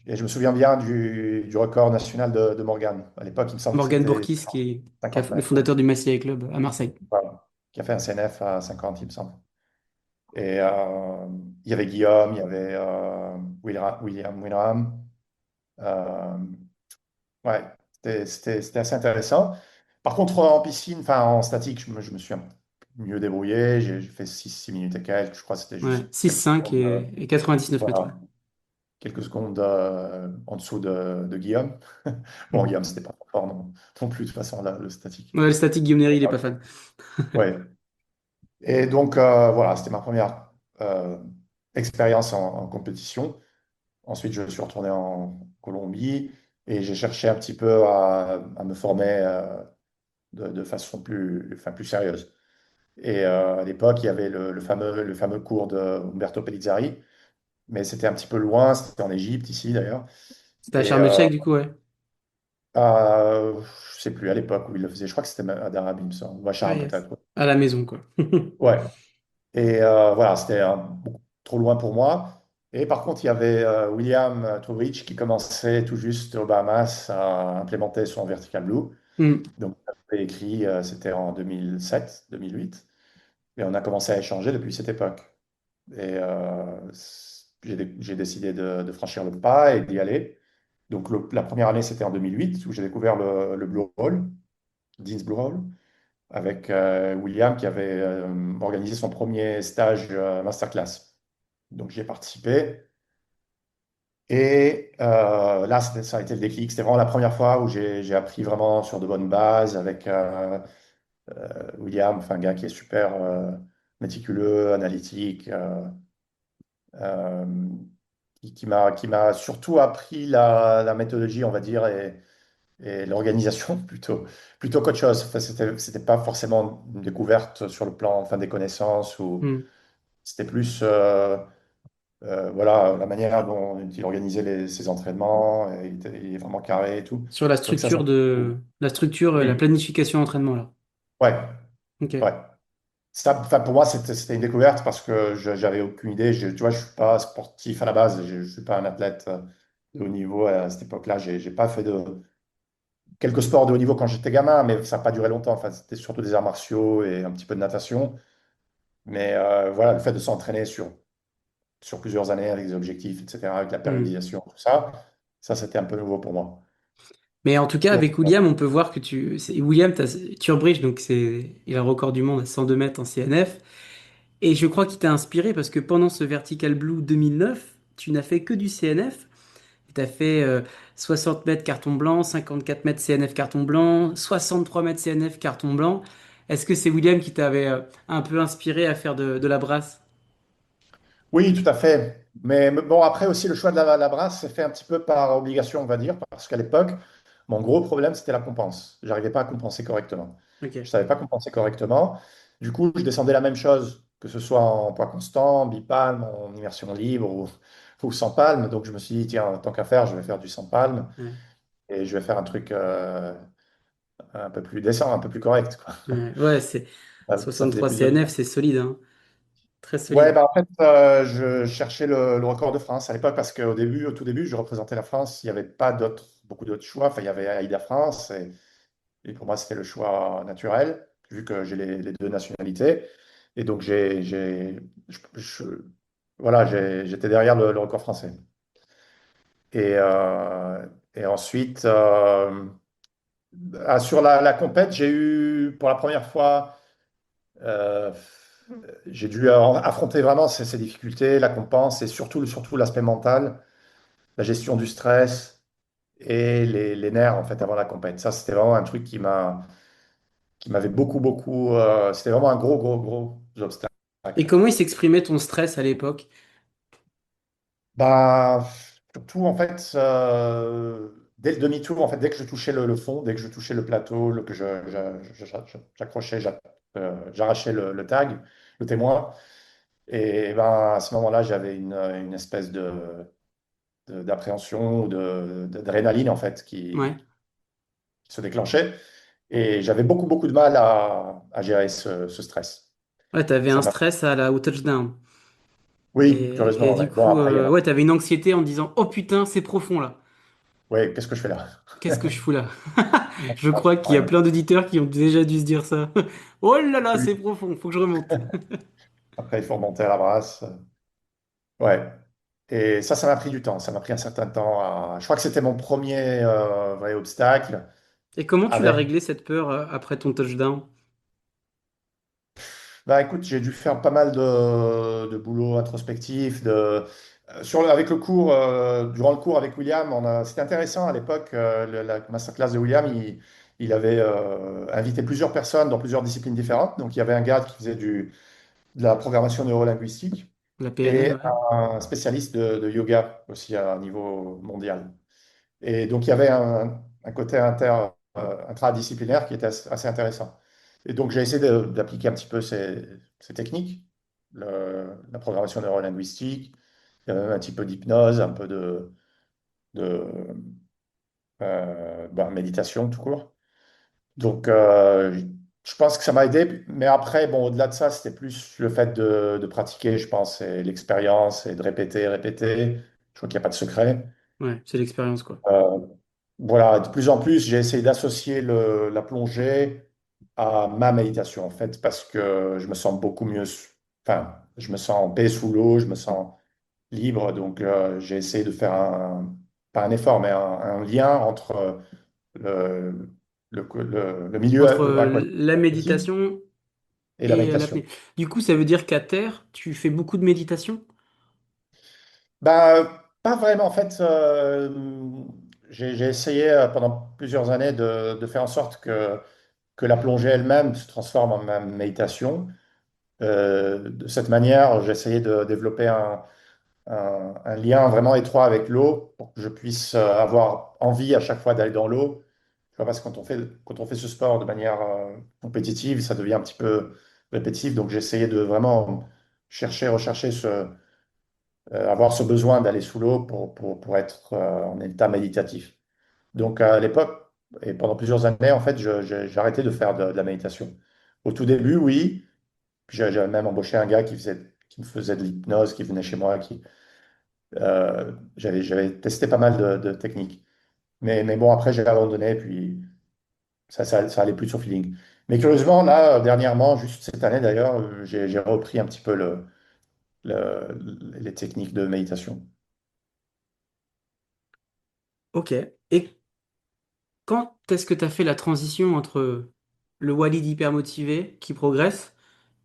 Et je me souviens bien du record national de Morgan. À l'époque, il me semble que Morgan c'était Bourkis, qui est 50 le mètres. fondateur du Massilia Club à Marseille. Voilà. Qui a fait un CNF à 50, il me semble. Et il y avait Guillaume, il y avait William Winham. Euh, ouais, c'était assez intéressant. Par contre, en piscine, enfin en statique, je me suis un peu mieux débrouillé. J'ai fait 6 minutes et quelques. Je crois que c'était Ouais, juste six quelques cinq secondes, et 99 mètres. Ouais. voilà, quelques secondes en dessous de Guillaume. Bon, Guillaume, c'était pas trop fort non plus, de toute façon, là, le statique. Ouais, le statique Guillaume Néry, il est pas fan. Ouais. Et donc, voilà, c'était ma première euh, expérience en compétition. Ensuite, je suis retourné en Colombie et j'ai cherché un petit peu à me former de façon plus sérieuse. Et à l'époque, il y avait le fameux cours de Umberto Pellizzari, mais c'était un petit peu loin, c'était en Égypte, ici d'ailleurs. C'était à Et Sharm el-Sheikh, du coup, ouais. je sais plus, à l'époque où il le faisait, je crois que c'était même à Darabim, il me semble, ou à Ah, Charm yes. peut-être. À la maison, quoi. Ouais. Et voilà, c'était beaucoup trop loin pour moi. Et par contre, il y avait William Trowbridge qui commençait tout juste aux Bahamas à implémenter son Vertical Blue. Hmm. Donc, j'avais écrit, c'était en 2007, 2008. Et on a commencé à échanger depuis cette époque. Et j'ai décidé de franchir le pas et d'y aller. Donc, la première année, c'était en 2008, où j'ai découvert le Blue Hole, Dean's Blue Hole, avec William qui avait organisé son premier stage masterclass. Donc, j'y ai participé. Et là, ça a été le déclic. C'était vraiment la première fois où j'ai appris vraiment sur de bonnes bases avec William, enfin, un gars qui est super méticuleux, analytique, euh, qui m'a surtout appris la méthodologie, on va dire, et l'organisation plutôt qu'autre chose. Enfin, c'était pas forcément une découverte sur le plan, enfin, des connaissances, ou Hmm. c'était plus voilà, la manière dont il organisait ses entraînements, et il est vraiment carré et tout. Sur la Donc ça, structure la oui, planification d'entraînement, là. ouais, Ok. ouais. Ça, enfin, pour moi, c'était une découverte parce que j'avais aucune idée. Tu vois, je suis pas sportif à la base. Je suis pas un athlète de haut niveau à cette époque-là. J'ai pas fait de quelques sports de haut niveau quand j'étais gamin, mais ça n'a pas duré longtemps. Enfin, c'était surtout des arts martiaux et un petit peu de natation. Mais voilà, le fait de s'entraîner sur plusieurs années avec des objectifs, etc., avec la Hmm. périodisation, tout ça, c'était un peu nouveau pour moi. Mais en tout cas, Donc, avec William, on peut voir que William, Turbridge, donc il a le record du monde à 102 mètres en CNF. Et je crois qu'il t'a inspiré parce que pendant ce Vertical Blue 2009, tu n'as fait que du CNF. Tu as fait 60 mètres carton blanc, 54 mètres CNF carton blanc, 63 mètres CNF carton blanc. Est-ce que c'est William qui t'avait un peu inspiré à faire de la brasse? oui, tout à fait. Mais bon, après aussi, le choix de la brasse s'est fait un petit peu par obligation, on va dire, parce qu'à l'époque, mon gros problème, c'était la compense. J'arrivais pas à compenser correctement. Je Ok. savais pas compenser correctement. Du coup, je descendais la même chose, que ce soit en poids constant, bipalme, en immersion libre ou sans palme. Donc, je me suis dit, tiens, tant qu'à faire, je vais faire du sans palme Ouais, et je vais faire un truc un peu plus décent, un peu plus correct, quoi. ouais, ouais, c'est Ça faisait 63 plusieurs. CNF, c'est solide, hein. Très Ouais, solide. bah en fait, je cherchais le record de France à l'époque parce qu'au début, au tout début, je représentais la France. Il n'y avait pas beaucoup d'autres choix. Enfin, il y avait Aïda France et pour moi, c'était le choix naturel vu que j'ai les deux nationalités. Et donc, voilà, j'étais derrière le record français. Et, euh, et ensuite, sur la compète, j'ai eu pour la première fois. Euh, j'ai dû affronter vraiment ces difficultés, la compense et surtout l'aspect mental, la gestion du stress et les nerfs en fait avant la compète. Ça, c'était vraiment un truc qui m'avait beaucoup. C'était vraiment un gros obstacle. Et comment il s'exprimait ton stress à l'époque? Bah, surtout en fait, dès le demi-tour, en fait, dès que je touchais le fond, dès que je touchais le plateau, que j'accrochais, j'arrachais le tag, le témoin. Et ben, à ce moment-là, j'avais une espèce d'appréhension, d'adrénaline en fait, Ouais. qui se déclenchait. Et j'avais beaucoup de mal à gérer ce stress. Ouais, t'avais un Ça m'a... stress au touchdown. Oui, Et curieusement, du ouais. Bon, coup, après, ouais, t'avais une anxiété en te disant, oh putain, c'est profond là. ouais, qu'est-ce que je fais là? Qu'est-ce que je fous là? Je Ah, je crois qu'il y a comprends rien. plein d'auditeurs qui ont déjà dû se dire ça. Oh là là, Oui. c'est profond, faut que je remonte. Après, il faut remonter à la brasse. Ouais. Et ça m'a pris du temps. Ça m'a pris un certain temps. Je crois que c'était mon premier vrai obstacle. Et comment tu l'as Avec, réglé cette peur après ton touchdown? bah écoute, j'ai dû faire pas mal de boulot introspectif. Avec le cours, durant le cours avec William, c'était intéressant à l'époque. La masterclass de William, il avait invité plusieurs personnes dans plusieurs disciplines différentes. Donc il y avait un gars qui faisait de la programmation neurolinguistique La PNL, et ouais. un spécialiste de yoga aussi à un niveau mondial. Et donc, il y avait un côté intradisciplinaire qui était assez intéressant. Et donc, j'ai essayé d'appliquer un petit peu ces techniques, la programmation neurolinguistique, il y avait même un petit peu d'hypnose, un peu de méditation tout court. Donc, je pense que ça m'a aidé. Mais après, bon, au-delà de ça, c'était plus le fait de pratiquer, je pense, et l'expérience et de répéter, répéter. Je crois qu'il n'y a pas de secret. Ouais, c'est l'expérience, quoi. Euh, voilà, de plus en plus, j'ai essayé d'associer la plongée à ma méditation, en fait, parce que je me sens beaucoup mieux, enfin, je me sens en paix sous l'eau, je me sens libre, donc j'ai essayé de faire pas un effort, mais un lien entre le milieu Entre la aquatique méditation et la et méditation. l'apnée. Du coup, ça veut dire qu'à terre, tu fais beaucoup de méditation? Pas vraiment, en fait, j'ai essayé pendant plusieurs années de faire en sorte que la plongée elle-même se transforme en ma méditation. De cette manière, j'ai essayé de développer un lien vraiment étroit avec l'eau pour que je puisse avoir envie à chaque fois d'aller dans l'eau. Tu vois, parce que quand on fait ce sport de manière compétitive, ça devient un petit peu répétitif. Donc j'ai essayé de vraiment rechercher avoir ce besoin d'aller sous l'eau pour être en état méditatif. Donc à l'époque, et pendant plusieurs années, en fait, j'ai arrêté de faire de la méditation. Au tout début, oui. Puis j'avais même embauché un gars qui me faisait de l'hypnose, qui venait chez moi, j'avais testé pas mal de techniques. Mais bon, après, j'ai abandonné, puis ça allait plus sur feeling. Mais curieusement, là, dernièrement, juste cette année d'ailleurs, j'ai repris un petit peu les techniques de méditation. Ok. Et quand est-ce que tu as fait la transition entre le Walid hyper motivé qui progresse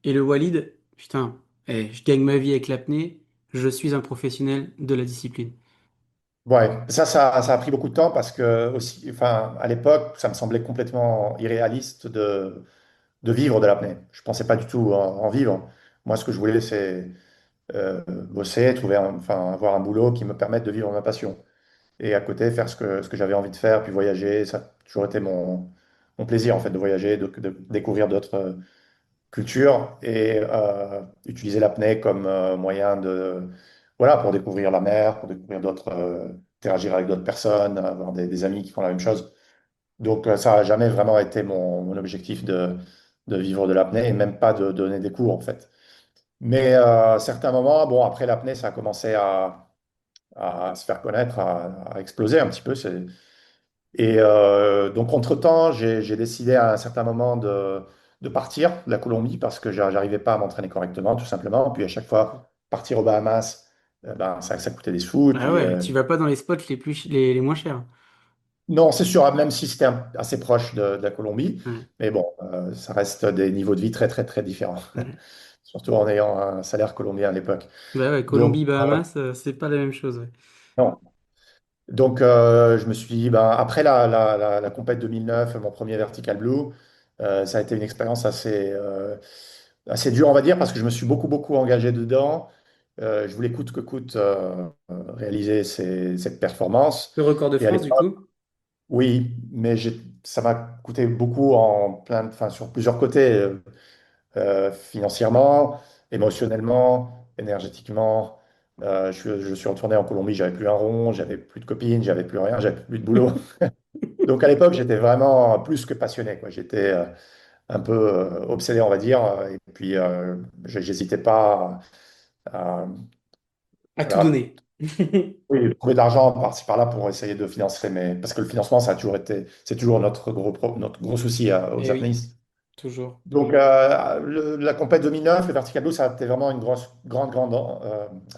et le Walid, putain, je gagne ma vie avec l'apnée, je suis un professionnel de la discipline. Ouais, ça a pris beaucoup de temps parce que aussi, enfin, à l'époque, ça me semblait complètement irréaliste de vivre de l'apnée. Je pensais pas du tout en vivre. Moi, ce que je voulais, c'est bosser, enfin, avoir un boulot qui me permette de vivre ma passion. Et à côté, faire ce que j'avais envie de faire, puis voyager. Ça a toujours été mon plaisir, en fait, de voyager, de découvrir d'autres cultures et utiliser l'apnée comme moyen voilà, pour découvrir la mer, pour découvrir interagir avec d'autres personnes, avoir des amis qui font la même chose. Donc, ça n'a jamais vraiment été mon objectif de vivre de l'apnée et même pas de donner des cours, en fait. Mais à certains moments, bon, après l'apnée, ça a commencé à se faire connaître, à exploser un petit peu. Et donc, entre-temps, j'ai décidé à un certain moment de partir de la Colombie parce que j'arrivais pas à m'entraîner correctement, tout simplement. Puis à chaque fois, partir aux Bahamas, ben, ça coûtait des sous. Et Ah puis, ouais, tu vas pas dans les spots les moins chers. non, c'est sûr, même si c'était assez proche de la Colombie, Ouais, mais bon, ça reste des niveaux de vie très, très, très différents. ouais. Surtout en ayant un salaire colombien à l'époque. Bah ouais, Donc, Colombie-Bahamas, c'est pas la même chose, ouais. non. Donc, je me suis dit, ben, après la compète 2009, mon premier Vertical Blue, ça a été une expérience assez dure, on va dire, parce que je me suis beaucoup, beaucoup engagé dedans. Je voulais coûte que coûte réaliser cette performance. Le record de Et à France, du l'époque, coup? oui, mais ça m'a coûté beaucoup enfin, sur plusieurs côtés, financièrement, émotionnellement, énergétiquement. Je suis retourné en Colombie, j'avais plus un rond, j'avais plus de copines, j'avais plus rien, j'avais plus de boulot. Donc à l'époque, j'étais vraiment plus que passionné, quoi. J'étais un peu obsédé, on va dire. Et puis, j'hésitais pas à, À tout voilà, donner. oui, trouver de l'argent par-ci par-là pour essayer de financer. Parce que le financement, c'est toujours notre gros souci aux Eh oui, apnéistes. toujours. Donc, la compète 2009, le Vertical Blue, ça a été vraiment un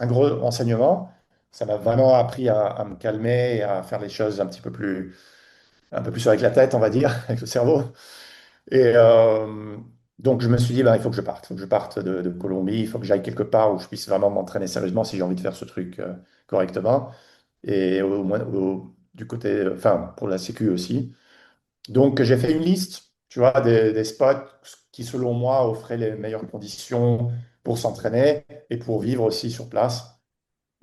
gros enseignement. ça m'a vraiment appris à me calmer et à faire les choses un peu plus avec la tête, on va dire, avec le cerveau. Et donc, je me suis dit, ben, il faut que je parte. Il faut que je parte de Colombie. Il faut que j'aille quelque part où je puisse vraiment m'entraîner sérieusement si j'ai envie de faire ce truc correctement. Et au moins, du côté, enfin, pour la sécu aussi. Donc, j'ai fait une liste, tu vois, des spots qui, selon moi, offraient les meilleures conditions pour s'entraîner et pour vivre aussi sur place.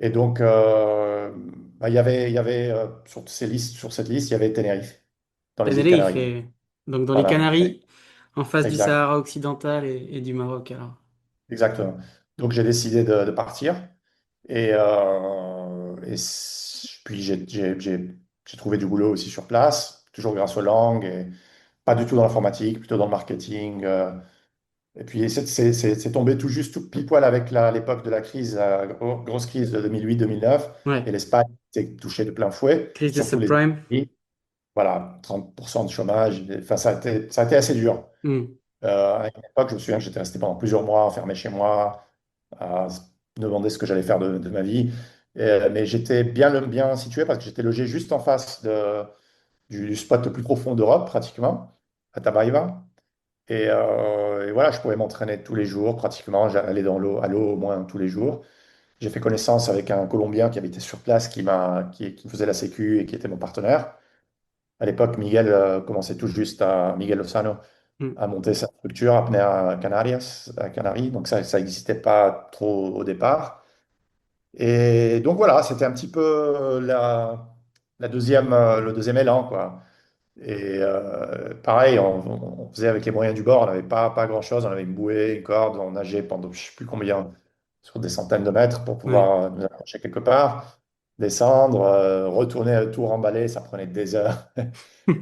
Et donc, bah, il y avait sur ces listes, sur cette liste, il y avait Tenerife, dans les îles Tenerife, Canaries. donc dans les Voilà, Canaries, en face du exact. Sahara occidental et du Maroc, alors. Exactement. Donc j'ai décidé de partir puis j'ai trouvé du boulot aussi sur place, toujours grâce aux langues et pas du tout dans l'informatique, plutôt dans le marketing. Et puis c'est tombé tout juste, tout pile poil avec l'époque de la crise, la grosse crise de 2008-2009 et Ouais, l'Espagne était touchée de plein fouet, crise des surtout les subprimes. États-Unis. Voilà, 30% de chomage. Enfin, ça a été assez dur. Hmm. À une époque, je me souviens que j'étais resté pendant plusieurs mois enfermé chez moi, à me demander ce que j'allais faire de ma vie. Mais j'étais bien situé parce que j'étais logé juste en face du spot le plus profond d'Europe, pratiquement, à Tabaïva. Et voilà, je pouvais m'entraîner tous les jours, pratiquement. J'allais à l'eau au moins tous les jours. J'ai fait connaissance avec un Colombien qui habitait sur place, qui me faisait la sécu et qui était mon partenaire. À l'époque, commençait tout juste Miguel Lozano Hmm. à monter sa structure Apnea Canarias, à Canaries. Donc ça n'existait pas trop au départ. Et donc voilà, c'était un petit peu le deuxième élan, quoi. Et pareil, on faisait avec les moyens du bord, on n'avait pas grand-chose, on avait une bouée, une corde, on nageait pendant je ne sais plus combien, sur des centaines de mètres pour Ouais. pouvoir nous accrocher quelque part, descendre, retourner tout remballer, ça prenait des heures.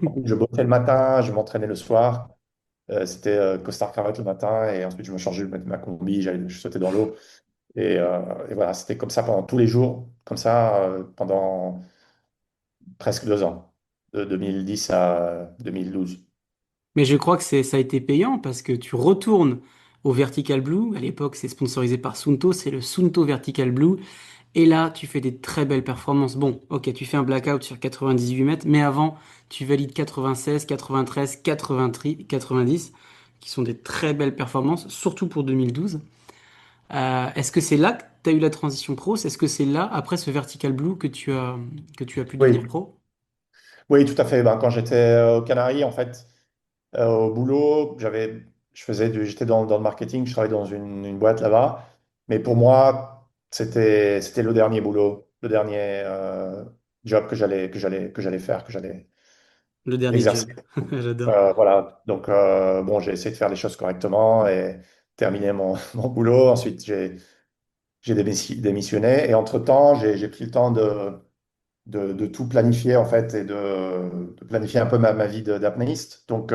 En plus, je bossais le matin, je m'entraînais le soir. C'était costard cravate le matin et ensuite je me changeais, je mettais ma combi, je sautais dans l'eau. Et voilà, c'était comme ça pendant tous les jours, comme ça pendant presque 2 ans, de 2010 à 2012. Mais je crois que ça a été payant parce que tu retournes au Vertical Blue. À l'époque, c'est sponsorisé par Sunto, c'est le Sunto Vertical Blue. Et là, tu fais des très belles performances. Bon, ok, tu fais un blackout sur 98 mètres, mais avant, tu valides 96, 93, 90, qui sont des très belles performances, surtout pour 2012. Est-ce que c'est là que tu as eu la transition pro? Est-ce que c'est là, après ce Vertical Blue, que tu as pu devenir Oui, pro? oui, tout à fait. Ben, quand j'étais aux Canaries, en fait, au boulot, j'étais dans le marketing, je travaillais dans une boîte là-bas. Mais pour moi, c'était le dernier boulot, le dernier job que j'allais faire, que j'allais Le dernier exercer. job. J'adore. Voilà. Donc, bon, j'ai essayé de faire les choses correctement et terminer mon boulot. Ensuite, j'ai démissionné. Et entre-temps, j'ai pris le temps de tout planifier, en fait, et de planifier un peu ma vie d'apnéiste. Donc,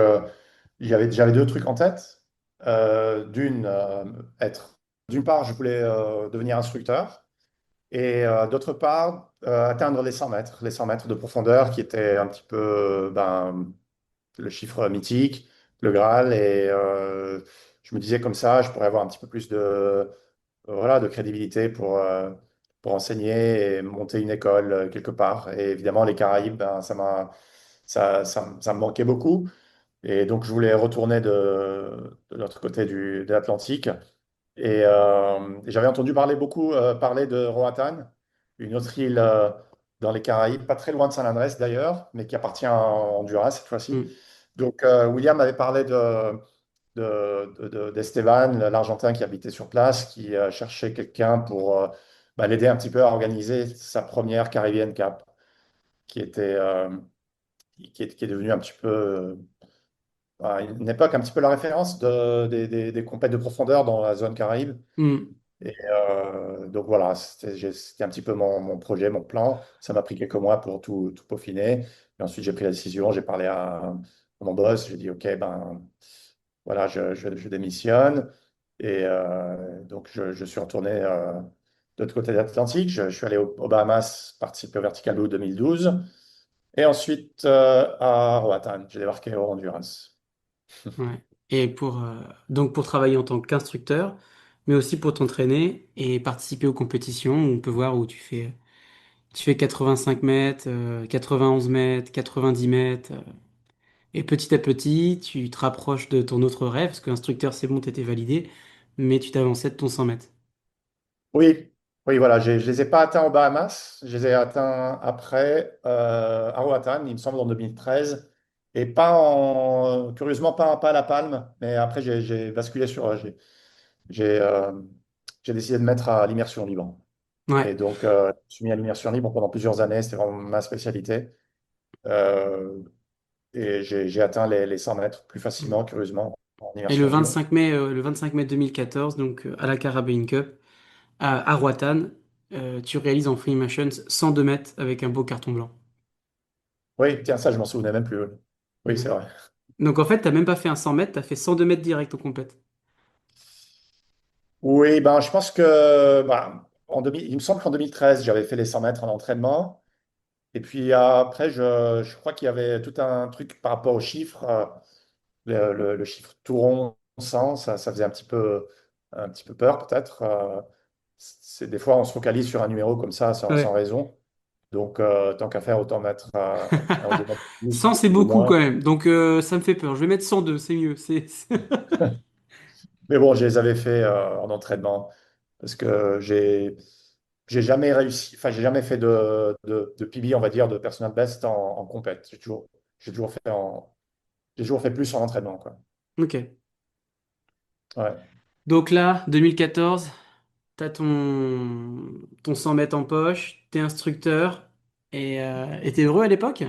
j'avais deux trucs en tête. Être, d'une part, je voulais devenir instructeur. Et d'autre part, atteindre les 100 mètres de profondeur, qui était un petit peu le chiffre mythique, le Graal. Et je me disais comme ça, je pourrais avoir un petit peu plus voilà, de crédibilité pour enseigner et monter une école quelque part. Et évidemment, les Caraïbes, ben, ça me manquait beaucoup. Et donc, je voulais retourner de l'autre côté de l'Atlantique. Et j'avais entendu beaucoup parler de Roatan, une autre île dans les Caraïbes, pas très loin de San Andrés d'ailleurs, mais qui appartient à Honduras cette fois-ci. Hmm. Donc, William avait parlé d'Esteban, l'Argentin qui habitait sur place, qui cherchait quelqu'un pour l'aider un petit peu à organiser sa première Caribbean Cup, qui était, qui est devenue un petit peu, à une époque, un petit peu la référence des compètes de profondeur dans la zone Caraïbe. Hmm. Et donc voilà, c'était un petit peu mon projet, mon plan. Ça m'a pris quelques mois pour tout peaufiner. Et ensuite, j'ai pris la décision, j'ai parlé à mon boss, j'ai dit, OK, ben voilà, je démissionne. Et donc, je suis retourné de l'autre côté de l'Atlantique. Je suis allé aux Bahamas, participer au Vertical Blue 2012. Et ensuite, à Roatan, j'ai débarqué au Honduras. Ouais. Et donc pour travailler en tant qu'instructeur, mais aussi pour t'entraîner et participer aux compétitions où on peut voir où tu fais. Tu fais 85 mètres, 91 mètres, 90 mètres. Et petit à petit, tu te rapproches de ton autre rêve, parce que l'instructeur, c'est bon, t'étais validé, mais tu t'avançais de ton 100 mètres. Oui, oui, voilà, je les ai pas atteints aux Bahamas, je les ai atteints après à Roatan, il me semble en 2013, et curieusement pas à La Palme, mais après j'ai basculé j'ai euh, j'ai décidé de mettre à l'immersion libre. Ouais. Et donc, je suis mis à l'immersion libre pendant plusieurs années, c'était vraiment ma spécialité. Euh, et j'ai atteint les 100 mètres plus facilement, curieusement, en Et le immersion libre. 25 mai, le 25 mai 2014, donc à la Carabao Cup, à Roatan, tu réalises en free motions 102 mètres avec un beau carton blanc. Oui, tiens, ça, je m'en souvenais même plus. Oui, Ouais. c'est vrai. Donc en fait, t'as même pas fait un 100 mètres, t'as fait 102 mètres direct au complète. Oui, ben, je pense que il me semble qu'en 2013, j'avais fait les 100 mètres en entraînement. Et puis après, je crois qu'il y avait tout un truc par rapport aux chiffres. Le chiffre tout rond, 100, ça faisait un petit peu peur peut-être. Des fois, on se focalise sur un numéro comme ça sans Ouais. raison. Donc, tant qu'à faire, autant mettre un ou deux mètres de 100, plus c'est ou beaucoup quand moins. même. Donc ça me fait peur. Je vais mettre 102, c'est mieux. Mais bon, je les avais fait en entraînement parce que j'ai jamais réussi, enfin, j'ai jamais fait de PB, on va dire, de personal best en compète. J'ai toujours fait j'ai toujours fait plus en entraînement, quoi. Ok. Ouais. Donc là, 2014, t'as ton 100 mètres en poche, t'es instructeur et t'es heureux à l'époque?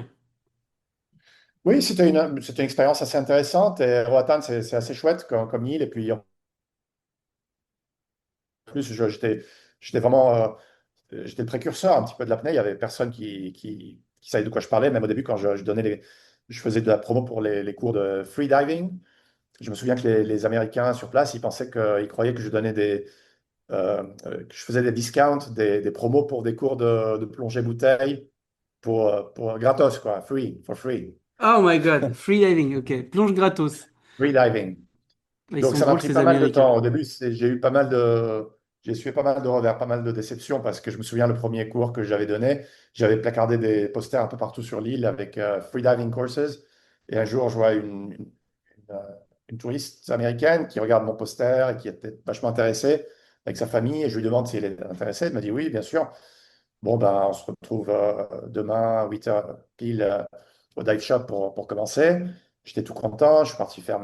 Oui, c'était une expérience assez intéressante et Roatan, c'est assez chouette comme île. Et puis, en plus, j'étais vraiment, j'étais le précurseur un petit peu de l'apnée. Il y avait personne qui savait de quoi je parlais, même au début, quand je faisais de la promo pour les cours de freediving. Je me souviens que les Américains sur place, ils croyaient que que je faisais des discounts, des promos pour des cours de plongée bouteille pour gratos, quoi, for free, Oh my God, freediving, ok. Plonge gratos. freediving. Ils Donc sont ça m'a drôles pris ces pas mal de Américains. temps. Au début, j'ai essuyé pas mal de revers, pas mal de déceptions parce que je me souviens le premier cours que j'avais donné, j'avais placardé des posters un peu partout sur l'île avec freediving courses. Et un jour, je vois une, euh, une touriste américaine qui regarde mon poster et qui était vachement intéressée avec sa famille. Et je lui demande si elle est intéressée. Elle me dit oui, bien sûr. Bon, ben, on se retrouve demain à 8 heures pile au dive shop pour commencer. J'étais tout content. Je suis parti faire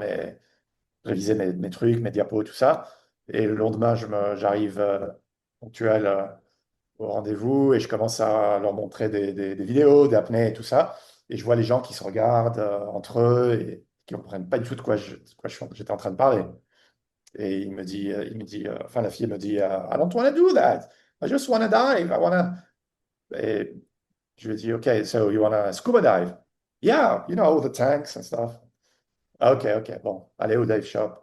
réviser mes trucs, mes diapos, tout ça. Et le lendemain, j'arrive ponctuel au rendez-vous et je commence à leur montrer des vidéos d'apnée et tout ça. Et je vois les gens qui se regardent entre eux et qui ne comprennent pas du tout de quoi j'étais en train de parler. Et enfin, la fille me dit, I don't want to do that. I just want to dive. Et je lui ai dit, OK, so you want to scuba dive? Yeah, you know, the tanks and stuff. Ah, OK, OK, bon, allez au dive shop.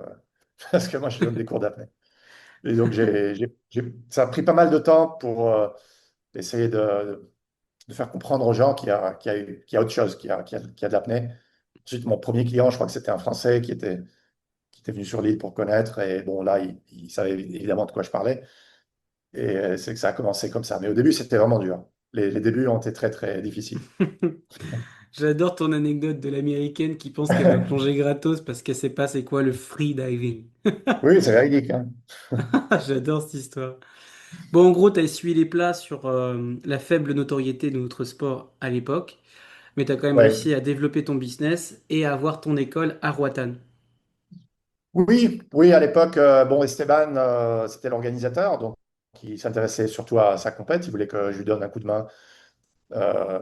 Parce que moi, je donne des cours d'apnée. Et donc, ça a pris pas mal de temps pour essayer de faire comprendre aux gens qu'il y a autre chose, qu'il y a de l'apnée. Ensuite, mon premier client, je crois que c'était un Français qui était venu sur l'île pour connaître. Et bon, là, il savait évidemment de quoi je parlais. Et c'est que ça a commencé comme ça. Mais au début, c'était vraiment dur. Les débuts ont été très, très difficiles. J'adore ton anecdote de l'américaine qui pense qu'elle va plonger gratos parce qu'elle sait pas c'est quoi le freediving. Oui, c'est véridique, hein. J'adore cette histoire. Bon, en gros, t'as essuyé les plats sur la faible notoriété de notre sport à l'époque, mais t'as quand même Ouais. réussi à développer ton business et à avoir ton école à Roatan. Oui, oui, à l'époque, bon, Esteban, c'était l'organisateur, donc il s'intéressait surtout à sa compète. Il voulait que je lui donne un coup de main euh,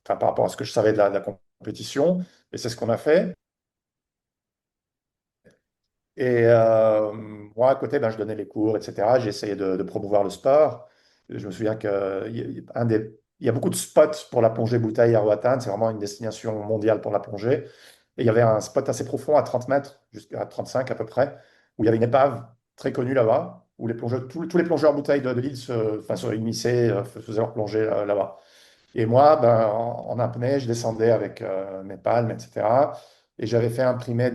enfin, par rapport à ce que je savais de la compétition. Et c'est ce qu'on a fait. Et moi, à côté, ben, je donnais les cours, etc. J'ai essayé de promouvoir le sport. Je me souviens il y a beaucoup de spots pour la plongée bouteille à Roatan. C'est vraiment une destination mondiale pour la plongée. Et il y avait un spot assez profond à 30 mètres, jusqu'à 35 à peu près, où il y avait une épave très connue là-bas, où tous les plongeurs bouteilles de l'île enfin, se réunissaient, faisaient leur plongée là-bas. Et moi, ben, en apnée, je descendais avec mes palmes, etc. Et j'avais fait imprimer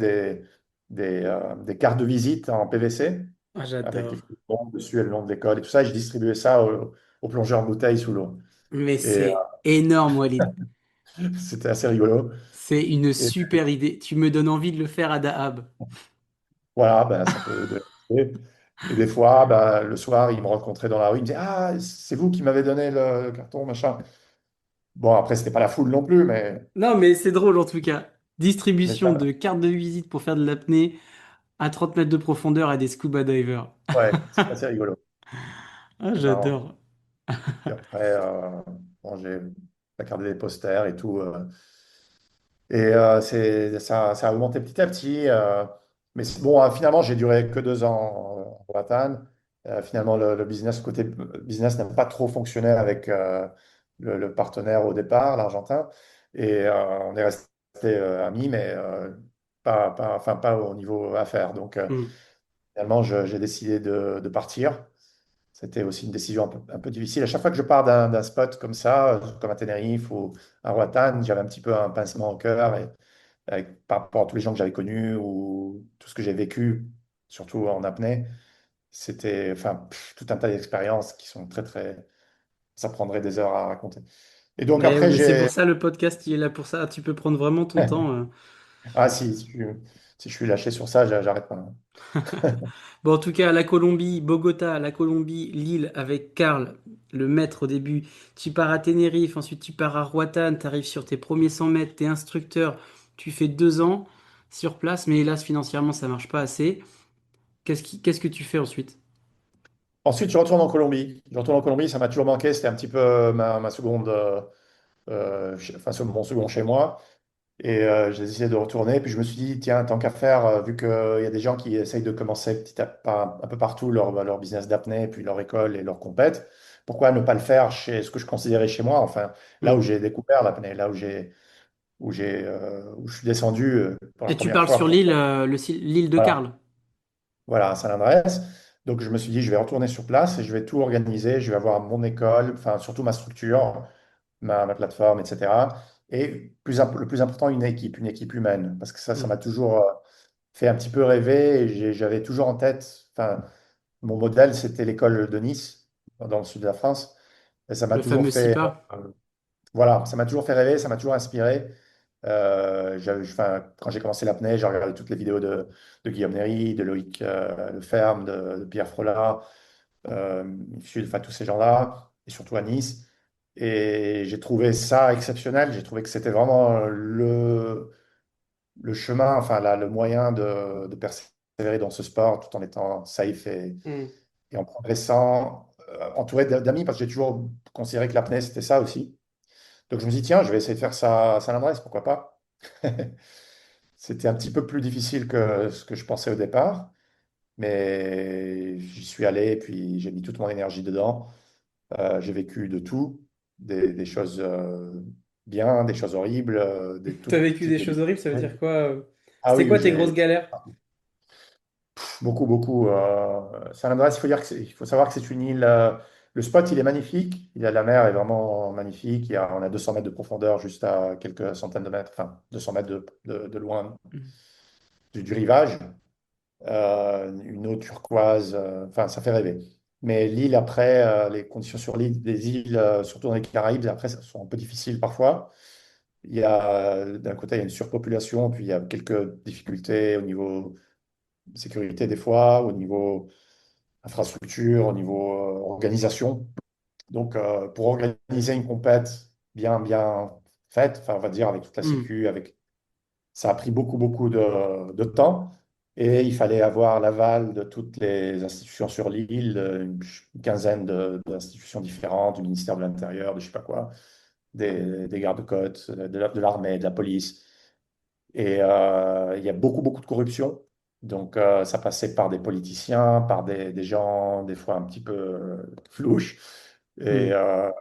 des cartes de visite en PVC Ah, avec j'adore. écrit bon dessus et le nom de l'école et tout ça. Et je distribuais ça aux plongeurs bouteilles sous l'eau. Mais Et c'est énorme, Walid. c'était assez rigolo. C'est une Et super idée. Tu me donnes envie de le faire à Dahab. voilà, ben, ça peut donner. Et des fois, ben, le soir, il me rencontrait dans la rue, il me disait, ah, c'est vous qui m'avez donné le carton, machin. Bon, après, c'était pas la foule non plus, Non, mais c'est drôle en tout cas. mais Distribution ça, de cartes de visite pour faire de l'apnée à 30 mètres de profondeur à des scuba divers. ouais, c'est assez rigolo. Ah, C'est marrant. j'adore. Puis après, bon, j'ai regardé des posters et tout. Et ça a augmenté petit à petit. Mais bon, finalement, j'ai duré que 2 ans en Bretagne. Finalement, le business, côté business n'a pas trop fonctionné avec le partenaire au départ, l'Argentin. Et on est resté amis, mais enfin, pas au niveau affaires. Donc, Hmm. finalement, j'ai décidé de partir. C'était aussi une décision un peu difficile. À chaque fois que je pars d'un spot comme ça, comme à Tenerife ou à Roatán, j'avais un petit peu un pincement au cœur par rapport à tous les gens que j'avais connus ou tout ce que j'ai vécu, surtout en apnée. C'était enfin, tout un tas d'expériences qui sont très, très. Ça prendrait des heures à raconter. Et donc après, Mais c'est j'ai. pour ça le podcast, il est là pour ça. Tu peux prendre vraiment ton temps. Ah, si je suis lâché sur ça, j'arrête pas. Bon, en tout cas, la Colombie, Bogota, la Colombie, Lille avec Karl, le maître au début. Tu pars à Tenerife, ensuite tu pars à Roatan, tu arrives sur tes premiers 100 mètres, t'es instructeur, tu fais 2 ans sur place, mais hélas, financièrement, ça marche pas assez. Qu'est-ce que tu fais ensuite? Ensuite, je retourne en Colombie. Je retourne en Colombie, ça m'a toujours manqué. C'était un petit peu ma seconde, enfin, mon second chez moi. Et j'ai décidé de retourner. Puis je me suis dit, tiens, tant qu'à faire, vu qu'il y a des gens qui essayent de commencer un peu partout leur business d'apnée, puis leur école et leur compète, pourquoi ne pas le faire chez ce que je considérais chez moi, enfin, là où Hmm. j'ai découvert l'apnée, là où je suis descendu pour la Et tu première parles fois sur l'île, l'île de voilà, Karl. voilà, à Saint-Andrés. Donc je me suis dit, je vais retourner sur place et je vais tout organiser. Je vais avoir mon école, enfin, surtout ma structure, ma plateforme, etc. Et le plus important, une équipe humaine. Parce que ça Hmm. m'a toujours fait un petit peu rêver. Et j'avais toujours en tête, enfin, mon modèle, c'était l'école de Nice, dans le sud de la France. Et ça m'a Le toujours fameux fait, SIPA. voilà, ça m'a toujours fait rêver, ça m'a toujours inspiré. Enfin, quand j'ai commencé l'apnée, j'ai regardé toutes les vidéos de Guillaume Néry, de Loïc Leferme, de Pierre Frolat, enfin, tous ces gens-là, et surtout à Nice. Et j'ai trouvé ça exceptionnel. J'ai trouvé que c'était vraiment le chemin, enfin le moyen de persévérer dans ce sport tout en étant safe Hmm. et en progressant, entouré d'amis, parce que j'ai toujours considéré que l'apnée, c'était ça aussi. Donc je me dis, tiens, je vais essayer de faire ça à Saint-Andrés, pourquoi pas? C'était un petit peu plus difficile que ce que je pensais au départ, mais j'y suis allé, puis j'ai mis toute mon énergie dedans. J'ai vécu de tout, des choses bien, des choses horribles, tout T'as vécu type des de choses horribles, ça veut dire difficultés. quoi? Ah C'était oui, oui, quoi tes grosses j'ai galères? beaucoup, beaucoup. San Andrés, il faut savoir que c'est une île. Le spot, il est magnifique. La mer est vraiment magnifique. On a 200 mètres de profondeur juste à quelques centaines de mètres, enfin 200 mètres de loin Hmm. du rivage. Une eau turquoise, enfin, ça fait rêver. Mais l'île, après, les conditions sur l'île, des îles, surtout dans les Caraïbes, après, ça sont un peu difficiles parfois. D'un côté, il y a une surpopulation, puis il y a quelques difficultés au niveau sécurité des fois, au niveau infrastructure, au niveau organisation. Donc, pour organiser une compète bien faite, enfin, on va dire avec toute la Hmm. sécu, ça a pris beaucoup, beaucoup de temps. Et il fallait avoir l'aval de toutes les institutions sur l'île, une quinzaine d'institutions différentes, du ministère de l'Intérieur, de je sais pas quoi, des gardes-côtes, de l'armée, de la police. Et il y a beaucoup, beaucoup de corruption. Donc, ça passait par des politiciens, par des gens, des fois un petit peu flouches. Et Hmm.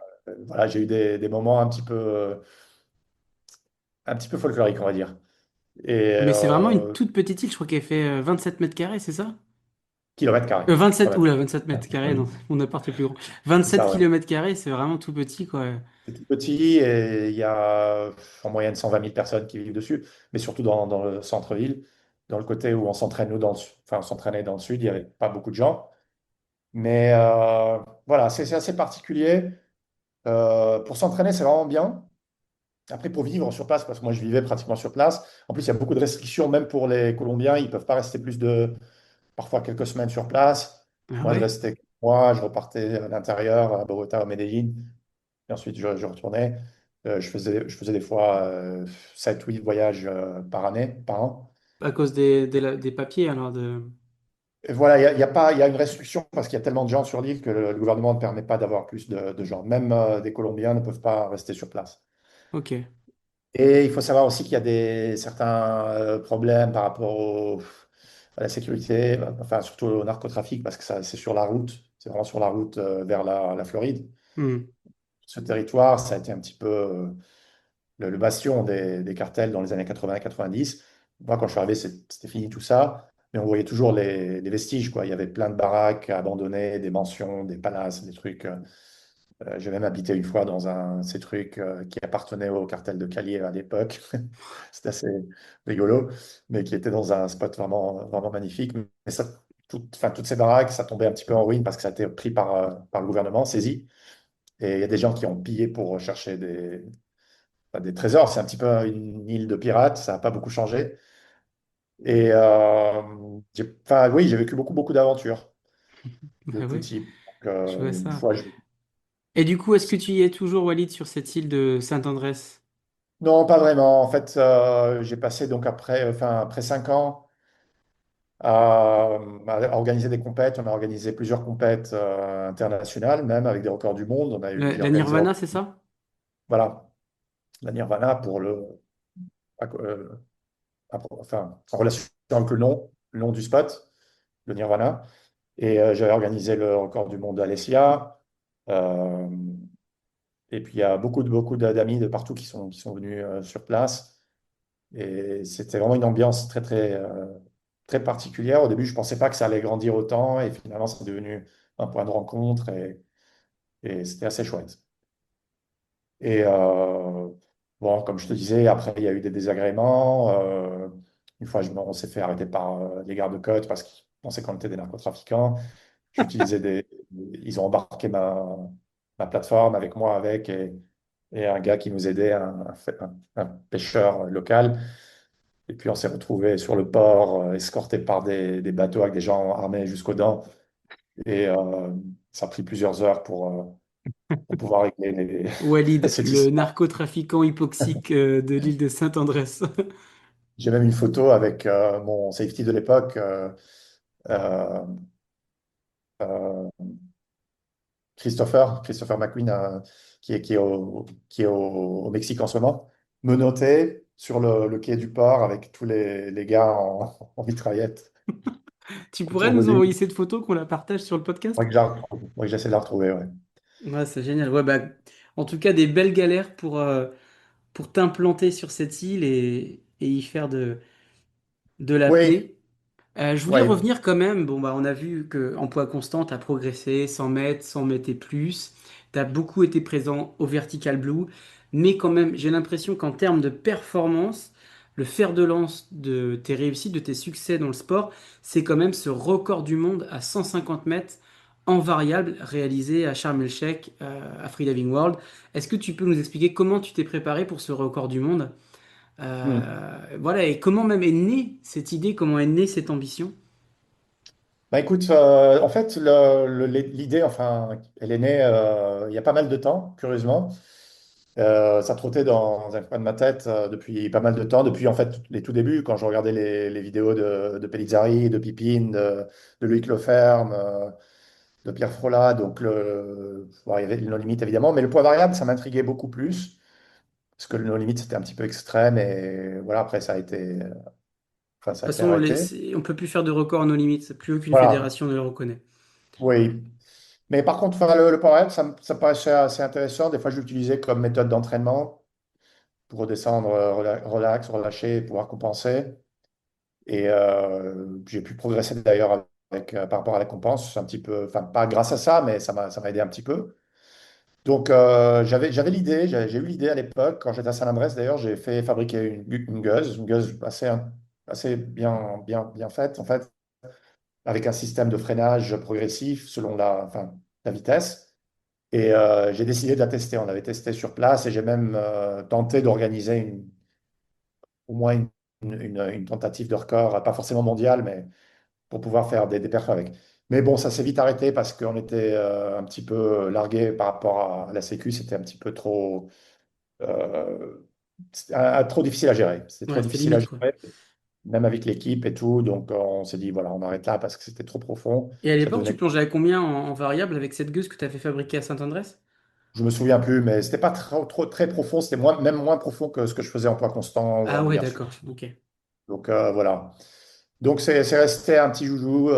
voilà, j'ai eu des moments un petit peu folkloriques, on va dire. Et Mais c'est vraiment une toute petite île, je crois qu'elle fait 27 mètres carrés, c'est ça? kilomètres carrés. 27, Kilomètres. oula, 27 mètres carrés, non, mon appart est plus grand. C'est 27 ça, ouais. kilomètres carrés, c'est vraiment tout petit, quoi. C'est tout petit et il y a en moyenne 120 000 personnes qui vivent dessus, mais surtout dans le centre-ville, dans le côté où on s'entraîne, nous, enfin, on s'entraînait dans le sud, il n'y avait pas beaucoup de gens. Mais voilà, c'est assez particulier. Pour s'entraîner, c'est vraiment bien. Après, pour vivre sur place, parce que moi, je vivais pratiquement sur place. En plus, il y a beaucoup de restrictions, même pour les Colombiens. Ils ne peuvent pas rester plus de, parfois, quelques semaines sur place. Ah Moi, je ouais? restais, moi, je repartais à l'intérieur, à Bogota, à Medellín. Et ensuite, je retournais. Je faisais des fois 7-8 voyages par année, par an. À cause des papiers, alors de... Et voilà, il y a pas, il y a une restriction parce qu'il y a tellement de gens sur l'île que le gouvernement ne permet pas d'avoir plus de gens. Même des Colombiens ne peuvent pas rester sur place. Ok. Et il faut savoir aussi qu'il y a certains problèmes par rapport à la sécurité, enfin surtout au narcotrafic, parce que ça, c'est sur la route, c'est vraiment sur la route vers la Floride. Hmm. Ce territoire, ça a été un petit peu le bastion des cartels dans les années 80-90. Moi, quand je suis arrivé, c'était fini tout ça, mais on voyait toujours les vestiges, quoi. Il y avait plein de baraques abandonnées, des mansions, des palaces, des trucs. J'ai même habité une fois dans ces trucs qui appartenaient au cartel de Cali à l'époque. C'était assez rigolo, mais qui était dans un spot vraiment, vraiment magnifique. Mais ça, enfin, toutes ces baraques, ça tombait un petit peu en ruine parce que ça a été pris par le gouvernement, saisi. Et il y a des gens qui ont pillé pour chercher enfin, des trésors. C'est un petit peu une île de pirates, ça n'a pas beaucoup changé. Et enfin, oui, j'ai vécu beaucoup, beaucoup d'aventures de Bah tout oui, type. Donc, je vois une ça. fois, Et du coup, est-ce que tu y es toujours, Walid, sur cette île de Saint-Andrés? non, pas vraiment. En fait, j'ai passé donc après 5 ans à organiser des compètes. On a organisé plusieurs compètes internationales, même avec des records du monde. J'ai La organisé, Nirvana, c'est ça? voilà, la Nirvana pour enfin, en relation avec le nom du spot, le Nirvana. Et j'avais organisé le record du monde d'Alessia. Euh, et puis, il y a beaucoup d'amis de partout qui sont venus sur place. Et c'était vraiment une ambiance très, très, très particulière. Au début, je ne pensais pas que ça allait grandir autant. Et finalement, c'est devenu un point de rencontre. Et c'était assez chouette. Et bon, comme je te disais, après, il y a eu des désagréments. Une fois, on s'est fait arrêter par les gardes-côtes parce qu'ils pensaient qu'on était des narcotrafiquants. J'utilisais des. Ils ont embarqué ma plateforme avec moi avec et un gars qui nous aidait, un pêcheur local. Et puis on s'est retrouvés sur le port, escortés par des bateaux avec des gens armés jusqu'aux dents. Et ça a pris plusieurs heures pour pouvoir régler Walid, cette le histoire. narcotrafiquant hypoxique de l'île de Saint-Andrés. J'ai même une photo avec mon safety de l'époque. Euh, euh, Christopher McQueen, qui est au Mexique en ce moment, menotté sur le quai du port avec tous les gars en mitraillette Tu pourrais autour de nous lui. envoyer cette photo qu'on la partage sur le podcast? Ouais, j'essaie de la retrouver, ouais. Ouais, c'est génial. Ouais, bah, en tout cas, des belles galères pour t'implanter sur cette île et y faire de Oui, l'apnée. Je voulais ouais. revenir quand même. Bon, bah, on a vu que en poids constant, tu as progressé 100 mètres, 100 mètres et plus. Tu as beaucoup été présent au Vertical Blue. Mais quand même, j'ai l'impression qu'en termes de performance, le fer de lance de tes réussites, de tes succès dans le sport, c'est quand même ce record du monde à 150 mètres en variable réalisé à Sharm el-Sheikh, à Freediving World. Est-ce que tu peux nous expliquer comment tu t'es préparé pour ce record du monde? Hmm. Voilà, et comment même est née cette idée, comment est née cette ambition? Bah écoute, en fait, l'idée, enfin, elle est née il y a pas mal de temps, curieusement. Ça trottait dans un coin de ma tête depuis pas mal de temps, depuis en fait les tout débuts, quand je regardais les vidéos de Pellizzari, de Pipine, de Loïc Leferme, de Pierre Frolat. Donc, bon, il y avait le No Limit évidemment, mais le poids variable, ça m'intriguait beaucoup plus, parce que le No Limit, c'était un petit peu extrême, et voilà, après, enfin, De ça a toute été façon, arrêté. on peut plus faire de record à nos limites. Plus aucune Voilà, fédération ne le reconnaît. oui. Mais par contre, enfin, le power up, ça me paraissait assez intéressant. Des fois, je l'utilisais comme méthode d'entraînement pour redescendre relax, relâcher et pouvoir compenser. Et j'ai pu progresser d'ailleurs par rapport à la compense, un petit peu, enfin, pas grâce à ça, mais ça m'a aidé un petit peu. Donc, j'avais l'idée, j'ai eu l'idée à l'époque, quand j'étais à Saint-Andrés d'ailleurs, j'ai fait fabriquer une gueuse assez bien faite, en fait, avec un système de freinage progressif selon enfin, la vitesse. Et j'ai décidé de la tester. On l'avait testé sur place et j'ai même tenté d'organiser au moins une tentative de record, pas forcément mondial, mais pour pouvoir faire des perfs avec. Mais bon, ça s'est vite arrêté parce qu'on était un petit peu largué par rapport à la Sécu. C'était un petit peu trop, c'était, trop difficile à gérer. C'était trop Ouais, c'était difficile à limite, quoi. gérer, même avec l'équipe et tout. Donc on s'est dit, voilà, on arrête là parce que c'était trop profond. Et à Ça l'époque, tu devenait, plongeais à combien en variable avec cette gueuse que tu as fait fabriquer à Saint-Andrés? je me souviens plus, mais c'était pas très profond. C'était même moins profond que ce que je faisais en poids constant ou Ah en ouais, immersion. d'accord. Ok. Donc voilà. Donc c'est resté un petit joujou.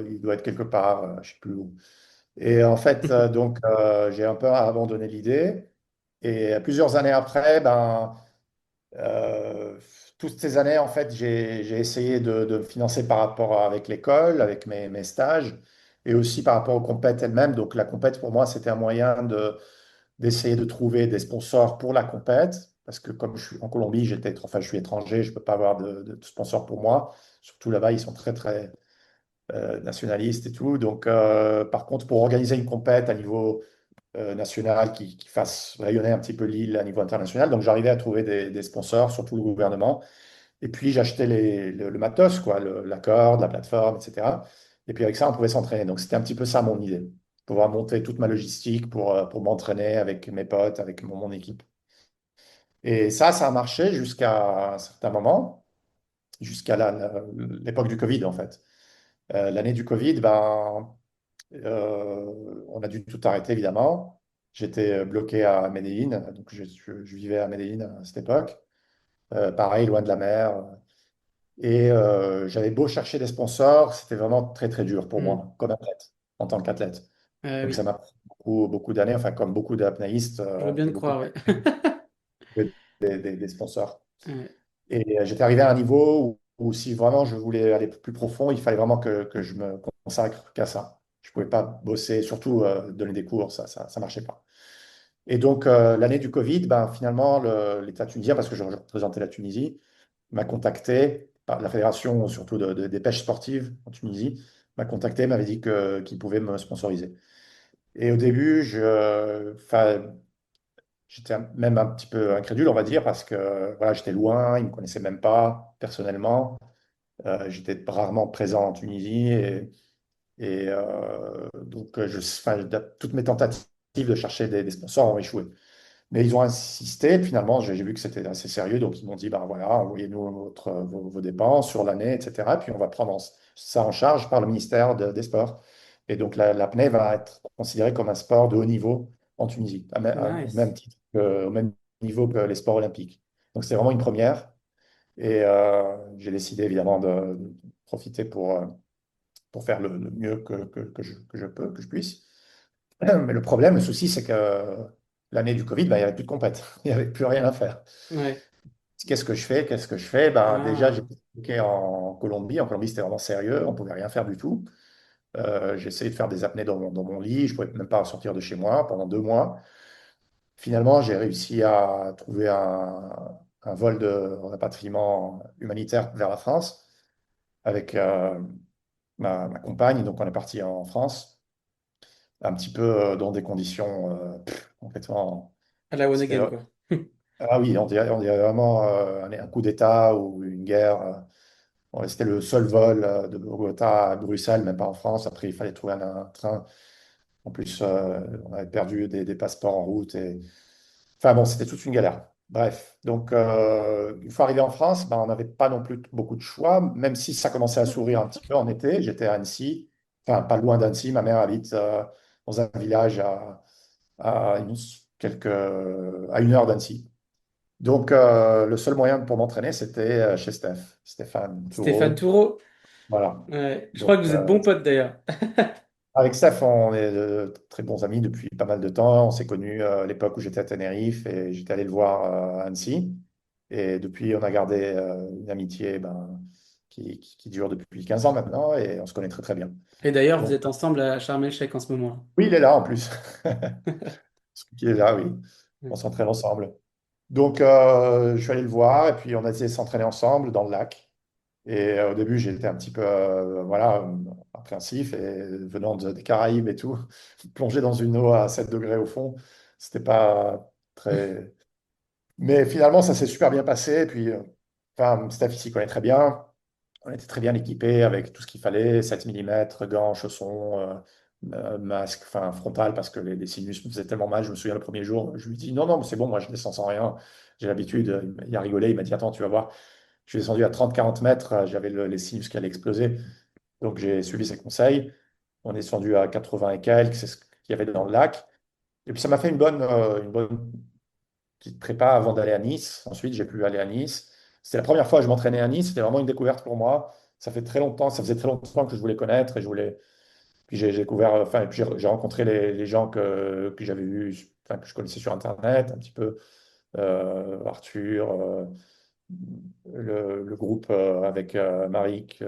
Il doit être quelque part, je sais plus où. Et en fait, j'ai un peu abandonné l'idée. Et plusieurs années après, euh, toutes ces années, en fait, j'ai essayé de me financer par rapport avec l'école, avec mes stages, et aussi par rapport aux compètes elles-mêmes. Donc la compète, pour moi, c'était un moyen d'essayer de trouver des sponsors pour la compète. Parce que comme je suis en Colombie, enfin, je suis étranger, je ne peux pas avoir de sponsors pour moi. Surtout là-bas, ils sont très, très nationalistes et tout. Donc, par contre, pour organiser une compète à niveau national qui fasse rayonner un petit peu l'île à niveau international. Donc j'arrivais à trouver des sponsors, surtout le gouvernement. Et puis j'achetais le matos, quoi, la corde, la plateforme, etc. Et puis avec ça, on pouvait s'entraîner. Donc c'était un petit peu ça mon idée, pouvoir monter toute ma logistique pour m'entraîner avec mes potes, avec mon équipe. Et ça a marché jusqu'à un certain moment, jusqu'à l'époque du Covid, en fait. L'année du Covid, on a dû tout arrêter, évidemment. J'étais bloqué à Medellín, donc je vivais à Medellín à cette époque. Pareil, loin de la mer. Et j'avais beau chercher des sponsors, c'était vraiment très, très dur pour Hmm. moi, comme athlète, en tant qu'athlète. Donc ça Oui, m'a pris beaucoup, beaucoup d'années, enfin, comme beaucoup d'apnéistes, je veux bien c'est te beaucoup croire, ouais. des sponsors. Ouais. Et j'étais arrivé à un niveau où si vraiment je voulais aller plus profond, il fallait vraiment que je me consacre qu'à ça. Je ne pouvais pas bosser, surtout donner des cours, ça marchait pas. Et donc, l'année du Covid, finalement, l'État tunisien, parce que je représentais la Tunisie, m'a contacté, la fédération surtout des pêches sportives en Tunisie, m'a contacté, m'avait dit qu'il pouvait me sponsoriser. Et au début, enfin, j'étais même un petit peu incrédule, on va dire, parce que voilà, j'étais loin, ils ne me connaissaient même pas personnellement. J'étais rarement présent en Tunisie donc enfin, toutes mes tentatives de chercher des sponsors ont échoué. Mais ils ont insisté, finalement, j'ai vu que c'était assez sérieux, donc ils m'ont dit, ben voilà, envoyez-nous vos dépenses sur l'année, etc. Puis on va prendre ça en charge par le ministère des Sports. Et donc l'apnée va être considérée comme un sport de haut niveau en Tunisie, au Nice. même titre, au même niveau que les sports olympiques. Donc c'est vraiment une première. Et j'ai décidé évidemment de profiter pour faire le mieux que je peux, que je puisse. Mais le problème, le souci, c'est que l'année du Covid, il n'y avait plus de compète. Il n'y avait plus rien à faire. Ouais. Qu'est-ce que je fais? Qu'est-ce que je fais? Déjà, Ah. j'étais bloqué en Colombie. En Colombie, c'était vraiment sérieux. On ne pouvait rien faire du tout. J'ai essayé de faire des apnées dans mon lit. Je ne pouvais même pas sortir de chez moi pendant 2 mois. Finalement, j'ai réussi à trouver un vol de rapatriement humanitaire vers la France avec ma compagne. Donc, on est parti en France, un petit peu dans des conditions complètement. À la one C'était, again, quoi. ah oui, on dirait vraiment un coup d'État ou une guerre. Bon, c'était le seul vol de Bogota à Bruxelles, même pas en France. Après, il fallait trouver un train. En plus, on avait perdu des passeports en route. Enfin bon, c'était toute une galère. Bref, donc une fois arrivé en France, on n'avait pas non plus beaucoup de choix, même si ça commençait à s'ouvrir un petit peu en été. J'étais à Annecy, enfin pas loin d'Annecy. Ma mère habite dans un village à, une, à 1 heure d'Annecy. Donc, le seul moyen pour m'entraîner, c'était chez Stéphane Stéphane Toureau. Toureau. Voilà. Ouais. Je crois Donc, que vous êtes bons potes, d'ailleurs. avec Steph, on est de très bons amis depuis pas mal de temps. On s'est connus à l'époque où j'étais à Tenerife et j'étais allé le voir à Annecy. Et depuis, on a gardé une amitié qui dure depuis 15 ans maintenant et on se connaît très très bien. Et d'ailleurs, vous Donc, êtes ensemble à Sharm el-Sheikh en ce moment. oui, il est là en plus. Il est là, oui. On Ouais. s'entraîne ensemble. Donc, je suis allé le voir et puis on a essayé de s'entraîner ensemble dans le lac. Et au début, j'étais un petit peu voilà, appréhensif et venant des Caraïbes et tout, plonger dans une eau à 7 degrés au fond, c'était pas très. Mais finalement, ça s'est super bien passé. Et puis, enfin, Steph ici connaît très bien. On était très bien équipés avec tout ce qu'il fallait, 7 millimètres, gants, chaussons, masque, enfin frontal, parce que les sinus me faisaient tellement mal. Je me souviens le premier jour, je lui dis non, non, mais c'est bon, moi je descends sans rien. J'ai l'habitude. Il a rigolé, il m'a dit attends, tu vas voir. Je suis descendu à 30-40 mètres, j'avais les sinus qui allaient exploser. Donc j'ai suivi ses conseils. On est descendu à 80 et quelques, c'est ce qu'il y avait dans le lac. Et puis ça m'a fait une bonne petite prépa avant d'aller à Nice. Ensuite, j'ai pu aller à Nice. C'était la première fois que je m'entraînais à Nice. C'était vraiment une découverte pour moi. Ça fait très longtemps, ça faisait très longtemps que je voulais connaître et je voulais. Puis j'ai découvert, enfin, et puis j'ai rencontré les gens que j'avais vus, enfin, que je connaissais sur Internet, un petit peu Arthur, le groupe avec Maric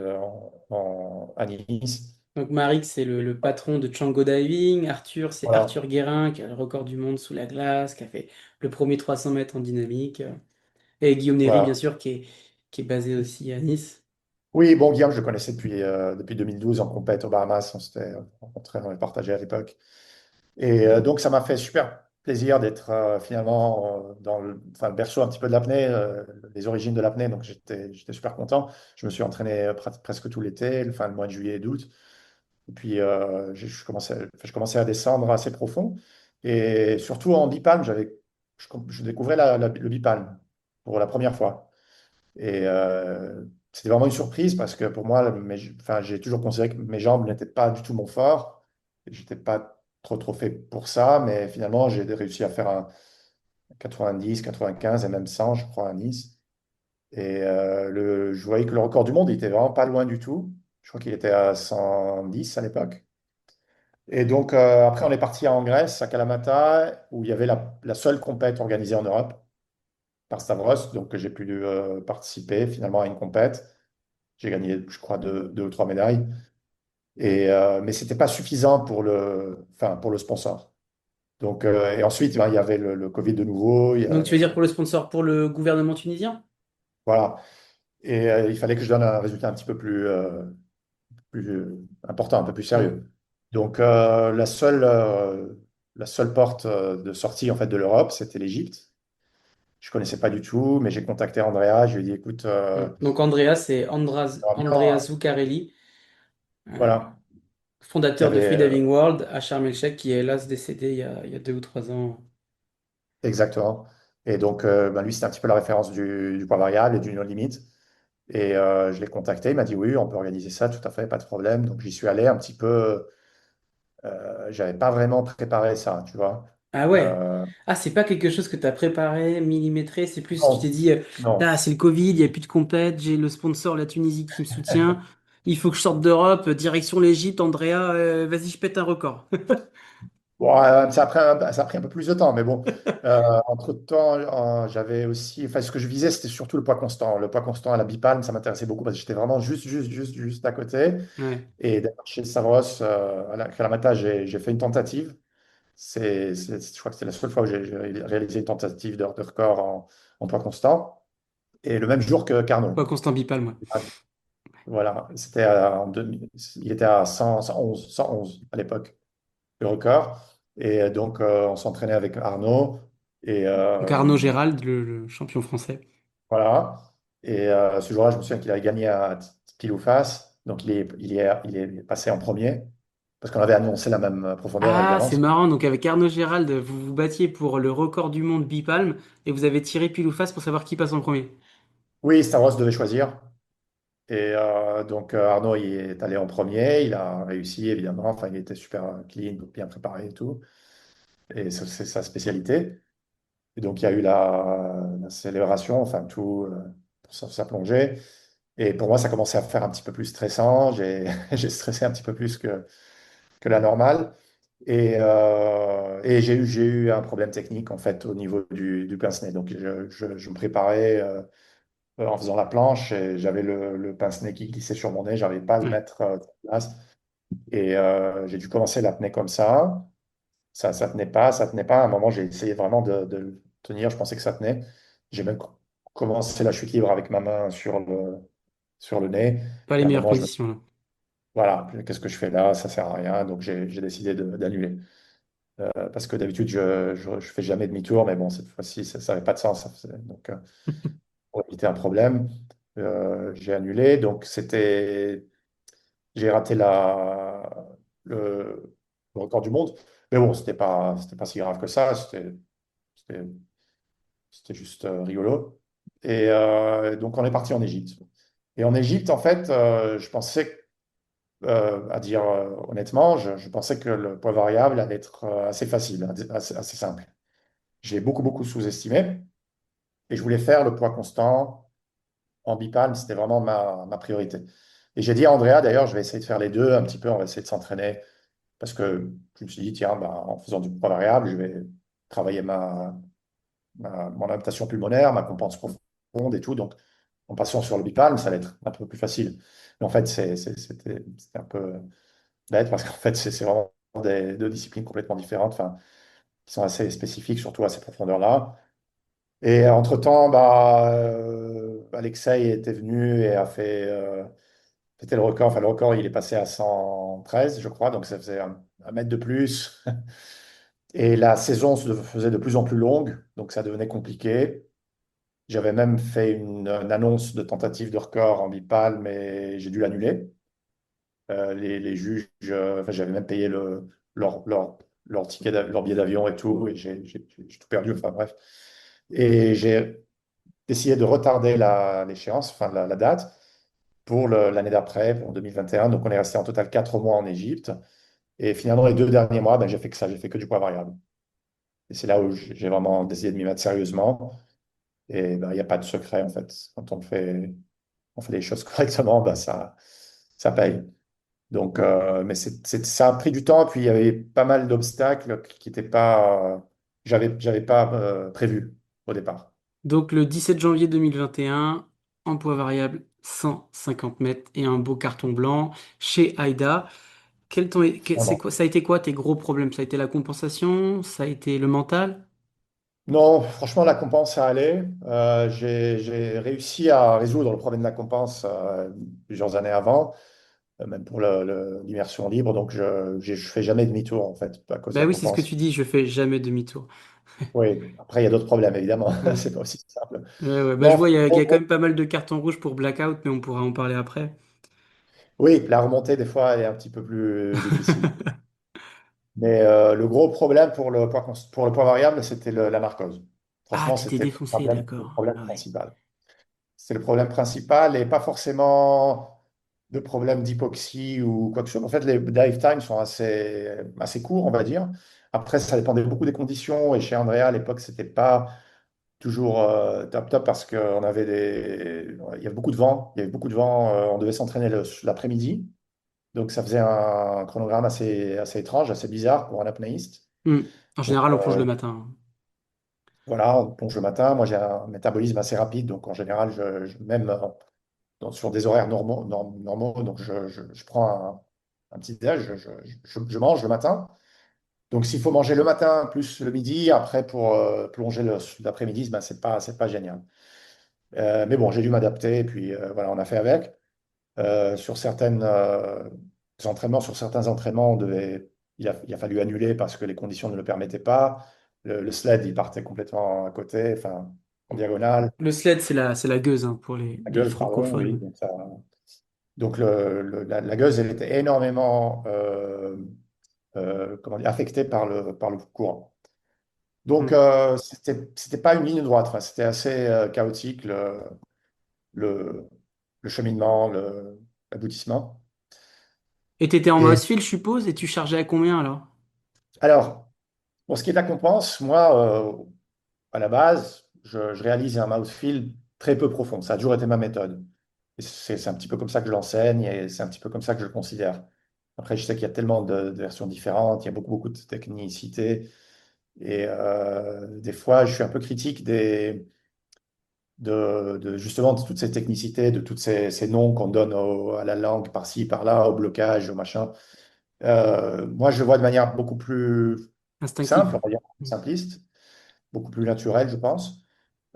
à Nice. Donc Marik, c'est le patron de Django Diving. Arthur, c'est Voilà, Arthur Guérin, qui a le record du monde sous la glace, qui a fait le premier 300 mètres en dynamique. Et Guillaume Néry, bien voilà. sûr, qui est basé aussi à Nice. Oui, bon, Guillaume, je le connaissais depuis 2012 en compète aux Bahamas. On s'était rencontrés, on avait partagé à l'époque. Et donc, ça m'a fait super plaisir d'être finalement dans enfin, le berceau un petit peu de l'apnée, les origines de l'apnée. Donc, j'étais super content. Je me suis entraîné presque tout l'été, enfin, le mois de juillet et d'août. Et puis, je commençais à descendre assez profond. Et surtout en bipalme, je découvrais le bipalme pour la première fois. Et c'était vraiment une surprise parce que pour moi, enfin, j'ai toujours considéré que mes jambes n'étaient pas du tout mon fort. J'étais pas trop fait pour ça, mais finalement, j'ai réussi à faire un 90, 95 et même 100, je crois, à Nice. Et je voyais que le record du monde, il était vraiment pas loin du tout. Je crois qu'il était à 110 à l'époque. Et donc, après, on est parti en Grèce, à Kalamata, où il y avait la seule compète organisée en Europe par Stavros. Donc, j'ai pu participer finalement à une compète. J'ai gagné, je crois, deux ou trois médailles. Mais ce n'était pas suffisant enfin, pour le sponsor. Donc, et ensuite, ben, il y avait le Covid de nouveau. Donc tu veux dire pour le sponsor, pour le gouvernement tunisien? Voilà. Et il fallait que je donne un résultat un petit peu plus important, un peu plus Ouais. sérieux. Donc, la seule porte de sortie en fait, de l'Europe, c'était l'Égypte. Je ne connaissais pas du tout, mais j'ai contacté Andrea. Je lui ai dit, écoute, Donc Andrea, c'est ça va Andrea bien. Zuccarelli, euh, Voilà, qui fondateur de avait Freediving World à Sharm el-Sheikh, qui est hélas décédé il y a 2 ou 3 ans. exactement. Et donc, ben, lui, c'était un petit peu la référence du poids variable et du no limit. Et je l'ai contacté, il m'a dit oui, on peut organiser ça, tout à fait, pas de problème. Donc j'y suis allé un petit peu, j'avais pas vraiment préparé ça, tu vois. Ah ouais. Euh, Ah, c'est pas quelque chose que tu as préparé, millimétré, c'est plus tu t'es non, dit, non. ah, c'est le Covid, il n'y a plus de compète, j'ai le sponsor, la Tunisie qui me soutient, il faut que je sorte d'Europe, direction l'Égypte, Andrea, vas-y, je pète un record. Bon, ça a pris un peu plus de temps, mais bon, entre-temps, j'avais aussi, enfin, ce que je visais, c'était surtout le poids constant. Le poids constant à la bipalme, ça m'intéressait beaucoup parce que j'étais vraiment juste à côté. Ouais. Et d'être chez Stavros, à la Kalamata, j'ai fait une tentative. Je crois que c'était la seule fois où j'ai réalisé une tentative de record en poids constant. Et le même jour que Pas Carnot. Constant Bipal, moi. Voilà, c'était en 2000, il était à 100, 111 à l'époque, le record. Et donc, on s'entraînait avec Arnaud. Et Donc Arnaud Gérald, le champion français. voilà. Et ce jour-là, je me souviens qu'il avait gagné à pile ou face. Donc, il est passé en premier. Parce qu'on avait annoncé la même profondeur, Ah, évidemment. c'est marrant, donc avec Arnaud Gérald, vous vous battiez pour le record du monde Bipalme, et vous avez tiré pile ou face pour savoir qui passe en premier. Oui, Stavros devait choisir. Et donc, Arnaud il est allé en premier. Il a réussi, évidemment. Enfin, il était super clean, bien préparé et tout. Et ça, c'est sa spécialité. Et donc, il y a eu la célébration, enfin, tout pour sa plongée. Et pour moi, ça commençait à faire un petit peu plus stressant. J'ai stressé un petit peu plus que la normale. Et j'ai eu un problème technique, en fait, au niveau du pince-nez. Donc, je me préparais en faisant la planche et j'avais le pince-nez qui glissait sur mon nez. J'arrivais pas à le Ouais. mettre en place. Et j'ai dû commencer l'apnée comme ça. Ça tenait pas, ça tenait pas. À un moment, j'ai essayé vraiment de le tenir. Je pensais que ça tenait. J'ai même commencé la chute libre avec ma main sur le nez. Pas les Et à un meilleures moment, positions là. voilà, qu'est-ce que je fais là? Ça sert à rien. Donc j'ai décidé d'annuler. Parce que d'habitude, je fais jamais demi-tour, mais bon, cette fois-ci, ça n'avait pas de sens. Donc, pour éviter un problème, j'ai annulé. Donc, j'ai raté le record du monde. Mais bon, c'était pas si grave que ça. C'était, c'était juste rigolo. Et donc, on est parti en Égypte. Et en Égypte, en fait, je pensais, à dire honnêtement, je pensais que le poids variable allait être assez facile, assez simple. J'ai beaucoup, beaucoup sous-estimé. Et je voulais faire le poids constant en bipalme, c'était vraiment ma priorité. Et j'ai dit à Andrea, d'ailleurs, je vais essayer de faire les deux un petit peu, on va essayer de s'entraîner, parce que je me suis dit, tiens, bah, en faisant du poids variable, je vais travailler mon adaptation pulmonaire, ma compétence profonde et tout. Donc, en passant sur le bipalme, ça va être un peu plus facile. Mais en fait, c'était un peu bête, parce qu'en fait, c'est vraiment deux disciplines complètement différentes, enfin, qui sont assez spécifiques, surtout à ces profondeurs-là. Et entre-temps, bah, Alexei était venu et a c'était le record. Enfin, le record, il est passé à 113, je crois. Donc, ça faisait un mètre de plus. Et la saison se faisait de plus en plus longue. Donc, ça devenait compliqué. J'avais même fait une annonce de tentative de record en bipale, mais j'ai dû l'annuler. Les juges, enfin, j'avais même payé leur, leur, leur billet d'avion et tout. Et j'ai tout perdu. Enfin, bref. Et j'ai décidé de retarder l'échéance, enfin la date, pour l'année d'après, pour 2021. Donc on est resté en total 4 mois en Égypte. Et finalement, les 2 derniers mois, ben, j'ai fait que ça, j'ai fait que du poids variable. Et c'est là où j'ai vraiment décidé de m'y mettre sérieusement. Et ben, il n'y a pas de secret, en fait. Quand on fait les choses correctement, ben, ça paye. Donc, mais ça a pris du temps. Puis il y avait pas mal d'obstacles qui n'étaient pas, j'avais pas prévus au départ. Donc le 17 janvier 2021, en poids variable, 150 mètres et un beau carton blanc chez Aïda. C'est Voilà. quoi, ça a été quoi tes gros problèmes? Ça a été la compensation? Ça a été le mental? Non, franchement, la compense, ça allait. J'ai réussi à résoudre le problème de la compense plusieurs années avant, même pour l'immersion libre. Donc, je fais jamais demi-tour, en fait, à cause de Bah la oui, c'est ce que compense. tu dis, je fais jamais demi-tour. Oui, après, il y a d'autres problèmes, évidemment. Ouais. C'est pas aussi simple. Ouais, ouais. Bah, je Non, vois, il y a quand même pas mal de cartons rouges pour blackout, mais on pourra en parler après. oui, la remontée, des fois, elle est un petit peu plus difficile. Mais le gros problème pour le poids variable, c'était la narcose. Ah, Franchement, t'étais c'était défoncé, le d'accord. problème Ah ouais. principal. C'est le problème principal et pas forcément de problème d'hypoxie ou quoi que ce soit. En fait, les dive times sont assez courts, on va dire. Après, ça dépendait beaucoup des conditions. Et chez Andrea, à l'époque, c'était pas toujours top top parce qu'on avait il y avait beaucoup de vent. Il y avait beaucoup de vent. On devait s'entraîner l'après-midi. Donc, ça faisait un chronogramme assez étrange, assez bizarre pour un apnéiste. Hmm. En Donc, général, on plonge le matin. voilà, on plonge le matin. Moi, j'ai un métabolisme assez rapide. Donc, en général, même sur des horaires normaux, donc je prends un petit déj, je mange le matin. Donc s'il faut manger le matin plus le midi, après pour plonger l'après-midi, ben, c'est pas génial. Mais bon, j'ai dû m'adapter, et puis voilà, on a fait avec. Sur sur certains entraînements, il a fallu annuler parce que les conditions ne le permettaient pas. Le sled, il partait complètement à côté, enfin, en diagonale. Le sled, c'est la gueuse hein, pour La les gueule, pardon, oui. francophones. Donc, la gueuse, elle était énormément comment dire, affectée par le courant. Donc, Hmm. c'était pas une ligne droite. Enfin, c'était assez chaotique, le, le cheminement, l'aboutissement. Et t'étais en Et mouse fil, je suppose, et tu chargeais à combien alors? alors, pour ce qui est de la compense, moi, à la base, je réalise un mouthfeel très peu profond. Ça a toujours été ma méthode. Et c'est un petit peu comme ça que je l'enseigne et c'est un petit peu comme ça que je le considère. Après, je sais qu'il y a tellement de versions différentes, il y a beaucoup, beaucoup de technicité. Et des fois, je suis un peu critique justement de toutes ces technicités, de tous ces noms qu'on donne à la langue par-ci, par-là, au blocage, au machin. Moi, je le vois de manière beaucoup plus Instinctif. simple, on va dire, simpliste, beaucoup plus naturelle, je pense.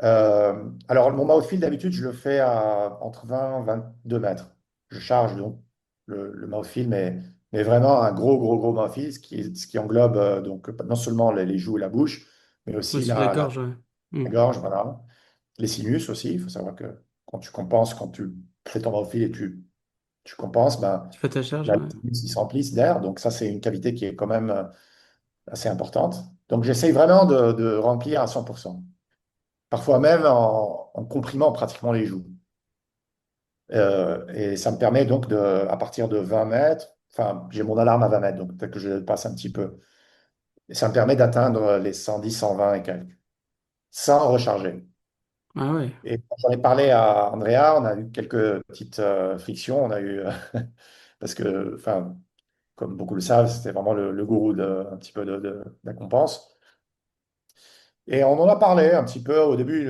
Alors, mon mouthfeel, d'habitude, je le fais entre 20 et 22 mètres. Je charge donc le mouthfeel, mais vraiment un gros, gros, gros mouthfeel, ce qui englobe donc non seulement les joues et la bouche, mais aussi Aussi la gorge, ouais. la Hmm. gorge, voilà. Les sinus aussi. Il faut savoir que quand tu compenses, quand tu fais ton mouthfeel et tu compenses, ben, Tu fais ta charge, là, ouais. les sinus, ils s'emplissent d'air. Donc, ça, c'est une cavité qui est quand même assez importante. Donc, j'essaye vraiment de remplir à 100%. Parfois même en comprimant pratiquement les joues. Et ça me permet donc à partir de 20 mètres, enfin, j'ai mon alarme à 20 mètres, donc peut-être que je le passe un petit peu. Et ça me permet d'atteindre les 110, 120 et quelques, sans recharger. Ah ouais. Et quand j'en ai parlé à Andrea, on a eu quelques petites frictions. On a eu, parce que, enfin, comme beaucoup le savent, c'était vraiment le gourou un petit peu de la compense. Et on en a parlé un petit peu. Au début,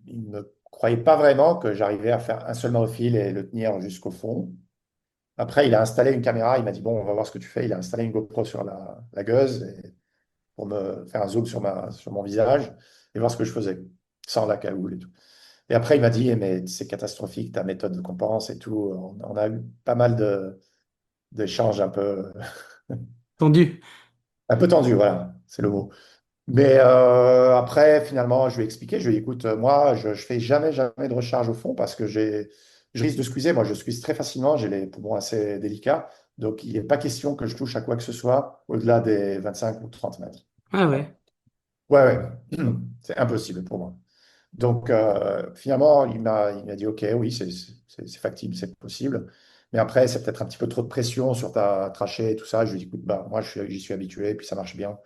il ne croyait pas vraiment que j'arrivais à faire un seul fil et le tenir jusqu'au fond. Après, il a installé une caméra. Il m'a dit, bon, on va voir ce que tu fais. Il a installé une GoPro sur la gueuse pour me faire un zoom sur mon visage et voir ce que je faisais, sans la cagoule et tout. Et après, il m'a dit, mais c'est catastrophique, ta méthode de compense et tout. On a eu pas mal d'échanges Tendu. un peu tendus, voilà, c'est le mot. Mais après, finalement, je lui ai expliqué, je lui ai dit, écoute, moi, je ne fais jamais, jamais de recharge au fond parce que je risque de squeezer. Moi, je squeeze très facilement, j'ai les poumons assez délicats. Donc, il n'est pas question que je touche à quoi que ce soit au-delà des 25 ou 30 mètres. Ah Voilà. ouais. Ouais, ouais, c'est impossible pour moi. Donc, finalement, il m'a dit, OK, oui, c'est factible, c'est possible. Mais après, c'est peut-être un petit peu trop de pression sur ta trachée et tout ça. Je lui ai dit, écoute, bah, moi, j'y suis habitué, puis ça marche bien.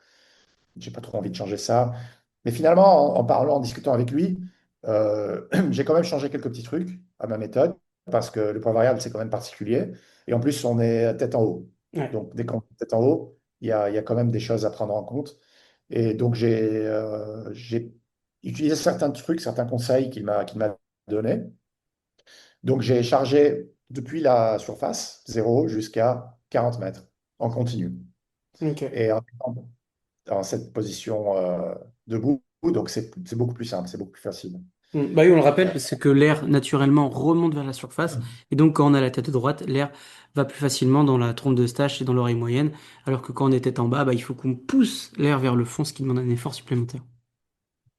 J'ai pas trop envie de changer ça. Mais finalement, en parlant, en discutant avec lui, j'ai quand même changé quelques petits trucs à ma méthode parce que le poids variable, c'est quand même particulier. Et en plus, on est tête en haut. Ouais. Donc, dès qu'on est tête en haut, il y a quand même des choses à prendre en compte. Et donc, j'ai utilisé certains trucs, certains conseils qu'il m'a donnés. Donc, j'ai chargé depuis la surface, 0 jusqu'à 40 mètres en continu. Ok. Et dans cette position debout. Donc, c'est beaucoup plus simple, c'est beaucoup plus facile. Bah oui, on le rappelle, parce que l'air naturellement remonte vers la surface. Et donc, quand on a la tête droite, l'air va plus facilement dans la trompe de Stache et dans l'oreille moyenne. Alors que quand on est tête en bas, bah, il faut qu'on pousse l'air vers le fond, ce qui demande un effort supplémentaire.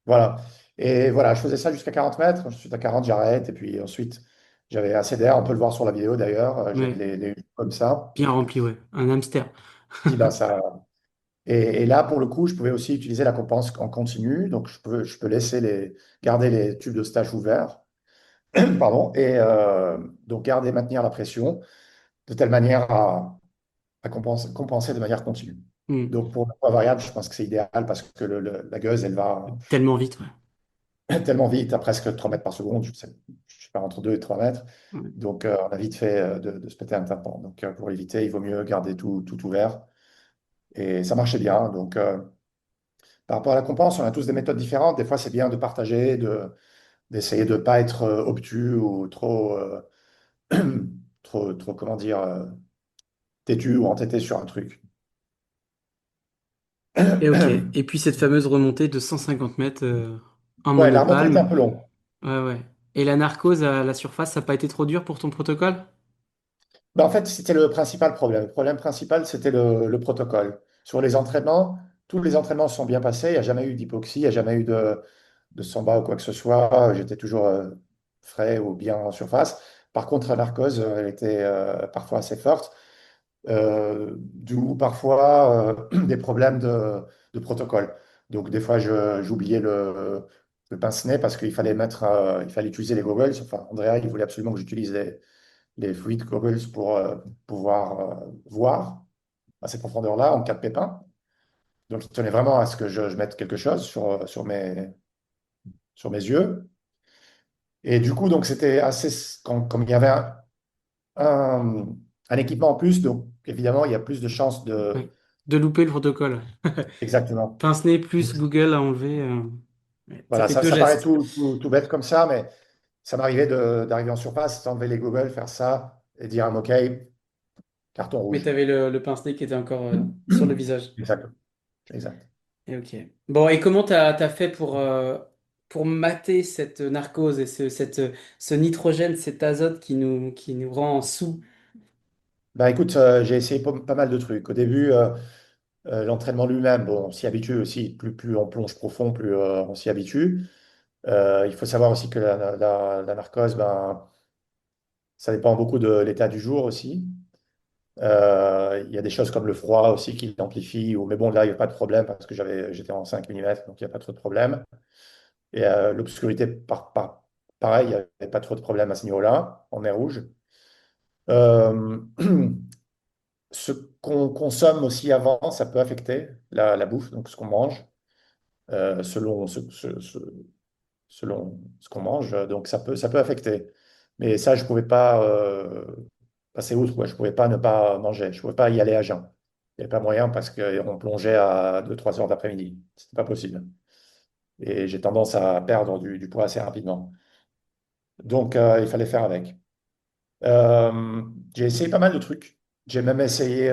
Voilà. Et voilà, je faisais ça jusqu'à 40 mètres. Ensuite, à 40, j'arrête. Et puis ensuite, j'avais assez d'air. On peut le voir sur la vidéo d'ailleurs. J'avais Ouais, les jambes comme ça. bien rempli, ouais. Un hamster. Je dis, ben, ça... et là, pour le coup, je pouvais aussi utiliser la compense en continu. Donc, je peux garder les tubes de Stache ouverts. Pardon. Et donc, maintenir la pression de telle manière à compenser de manière continue. Hmm. Donc, pour le poids variable, je pense que c'est idéal parce que la gueuse, elle va Tellement vite, ouais. tellement vite, à presque 3 mètres par seconde, je sais pas, entre 2 et 3 mètres. Ouais. Donc, on a vite fait de se péter un tympan. Donc, pour éviter, il vaut mieux garder tout ouvert. Et ça marchait bien. Donc, par rapport à la compense, on a tous des méthodes différentes. Des fois, c'est bien de partager, d'essayer de ne pas être obtus ou trop, trop, comment dire, têtu ou entêté sur un truc. Et ok. Et puis cette fameuse remontée de 150 mètres en Ouais, la remontée était un monopalme. peu longue. Ouais, ouais. Et la narcose à la surface, ça n'a pas été trop dur pour ton protocole? Ben, en fait, c'était le principal problème. Le problème principal, c'était le protocole. Sur les entraînements, tous les entraînements se sont bien passés. Il n'y a jamais eu d'hypoxie, il n'y a jamais eu de samba ou quoi que ce soit. J'étais toujours frais ou bien en surface. Par contre, la narcose, elle était parfois assez forte, d'où parfois des problèmes de protocole. Donc, des fois, j'oubliais le pince-nez parce il fallait utiliser les goggles. Enfin, Andrea, il voulait absolument que j'utilise les fluid goggles pour pouvoir voir à ces profondeurs-là en cas de pépin. Donc, il tenait vraiment à ce que je mette quelque chose sur mes yeux. Et du coup, donc, c'était assez. Comme il y avait un, un équipement en plus, donc évidemment, il y a plus de chances de. Ouais. De louper le protocole. Exactement. Pince-nez plus Google à enlever. Ouais. Ça Voilà, fait ça, deux ça paraît gestes. tout bête comme ça, mais ça m'arrivait d'arriver en surface, enlever les goggles, faire ça et dire à OK, carton Mais rouge. t'avais le pince-nez qui était encore sur le visage. Exact. Exact. Et ok. Bon, et comment t'as fait pour pour mater cette narcose et ce nitrogène, cet azote qui nous rend sous? Bah écoute, j'ai essayé pas mal de trucs. Au début, l'entraînement lui-même, bon, on s'y habitue aussi. Plus on plonge profond, plus on s'y habitue. Il faut savoir aussi que la narcose, ben, ça dépend beaucoup de l'état du jour aussi. Il y a des choses comme le froid aussi qui l'amplifient. Mais bon, là, il n'y a pas de problème parce que j'étais en 5 mm, donc il n'y a pas trop de problème. Et l'obscurité, pareil, il n'y avait pas trop de problème à ce niveau-là, en mer Rouge. Euh, Ce qu'on consomme aussi avant, ça peut affecter la bouffe, donc ce qu'on mange, selon selon ce qu'on mange. Donc ça peut affecter. Mais ça, je ne pouvais pas passer outre, quoi. Je ne pouvais pas ne pas manger. Je ne pouvais pas y aller à jeun. Il n'y avait pas moyen parce qu'on plongeait à 2 3 heures d'après-midi. Ce n'était pas possible. Et j'ai tendance à perdre du poids assez rapidement. Donc il fallait faire avec. Euh, j'ai essayé pas mal de trucs. J'ai même essayé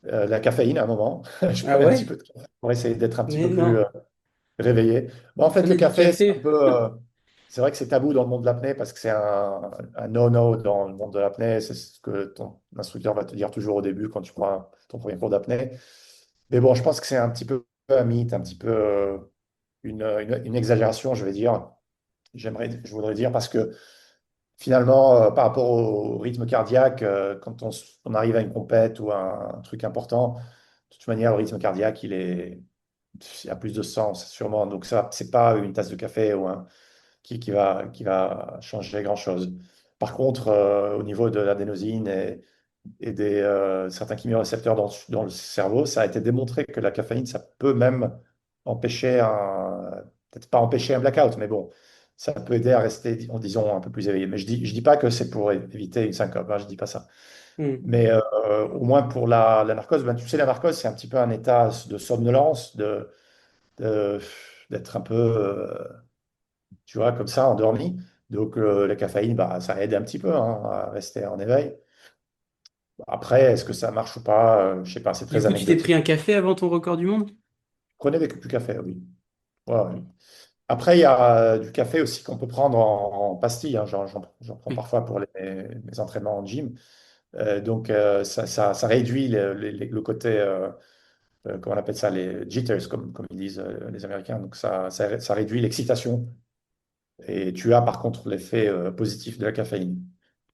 la caféine à un moment. Je Ah prenais un petit ouais? peu de café pour essayer d'être un petit Mais peu plus non, réveillé. Bon, en vous fait, le prenez du café, c'est un café. peu, c'est vrai que c'est tabou dans le monde de l'apnée parce que c'est un no-no dans le monde de l'apnée. C'est ce que ton instructeur va te dire toujours au début quand tu prends ton premier cours d'apnée. Mais bon, je pense que c'est un petit peu un mythe, un petit peu une exagération, je vais dire. Je voudrais dire parce que finalement, par rapport au rythme cardiaque, quand on arrive à une compète ou à un truc important, de toute manière, le rythme cardiaque, il a plus de sens, sûrement. Donc, ça, c'est pas une tasse de café qui va changer grand-chose. Par contre, au niveau de l'adénosine et des certains chimiorécepteurs dans le cerveau, ça a été démontré que la caféine, ça peut même empêcher peut-être pas empêcher un blackout, mais bon, ça peut aider à rester, disons, un peu plus éveillé. Mais je dis pas que c'est pour éviter une syncope, hein, je dis pas ça. Hmm. Mais au moins pour la narcose, ben, tu sais, la narcose, c'est un petit peu un état de somnolence, de- d'être un peu, tu vois, comme ça, endormi. Donc la caféine, bah, ça aide un petit peu hein, à rester en éveil. Après, est-ce que ça marche ou pas? Je sais pas, c'est Du très coup, tu t'es anecdotique. pris un café avant ton record du monde? Prenez du café, oui. Ouais, ouais. Après, il y a du café aussi qu'on peut prendre en pastille, hein. J'en prends Oui. parfois pour mes entraînements en gym. Donc, ça réduit le côté, comment on appelle ça, les jitters, comme ils disent les Américains. Donc, ça réduit l'excitation. Et tu as par contre l'effet positif de la caféine.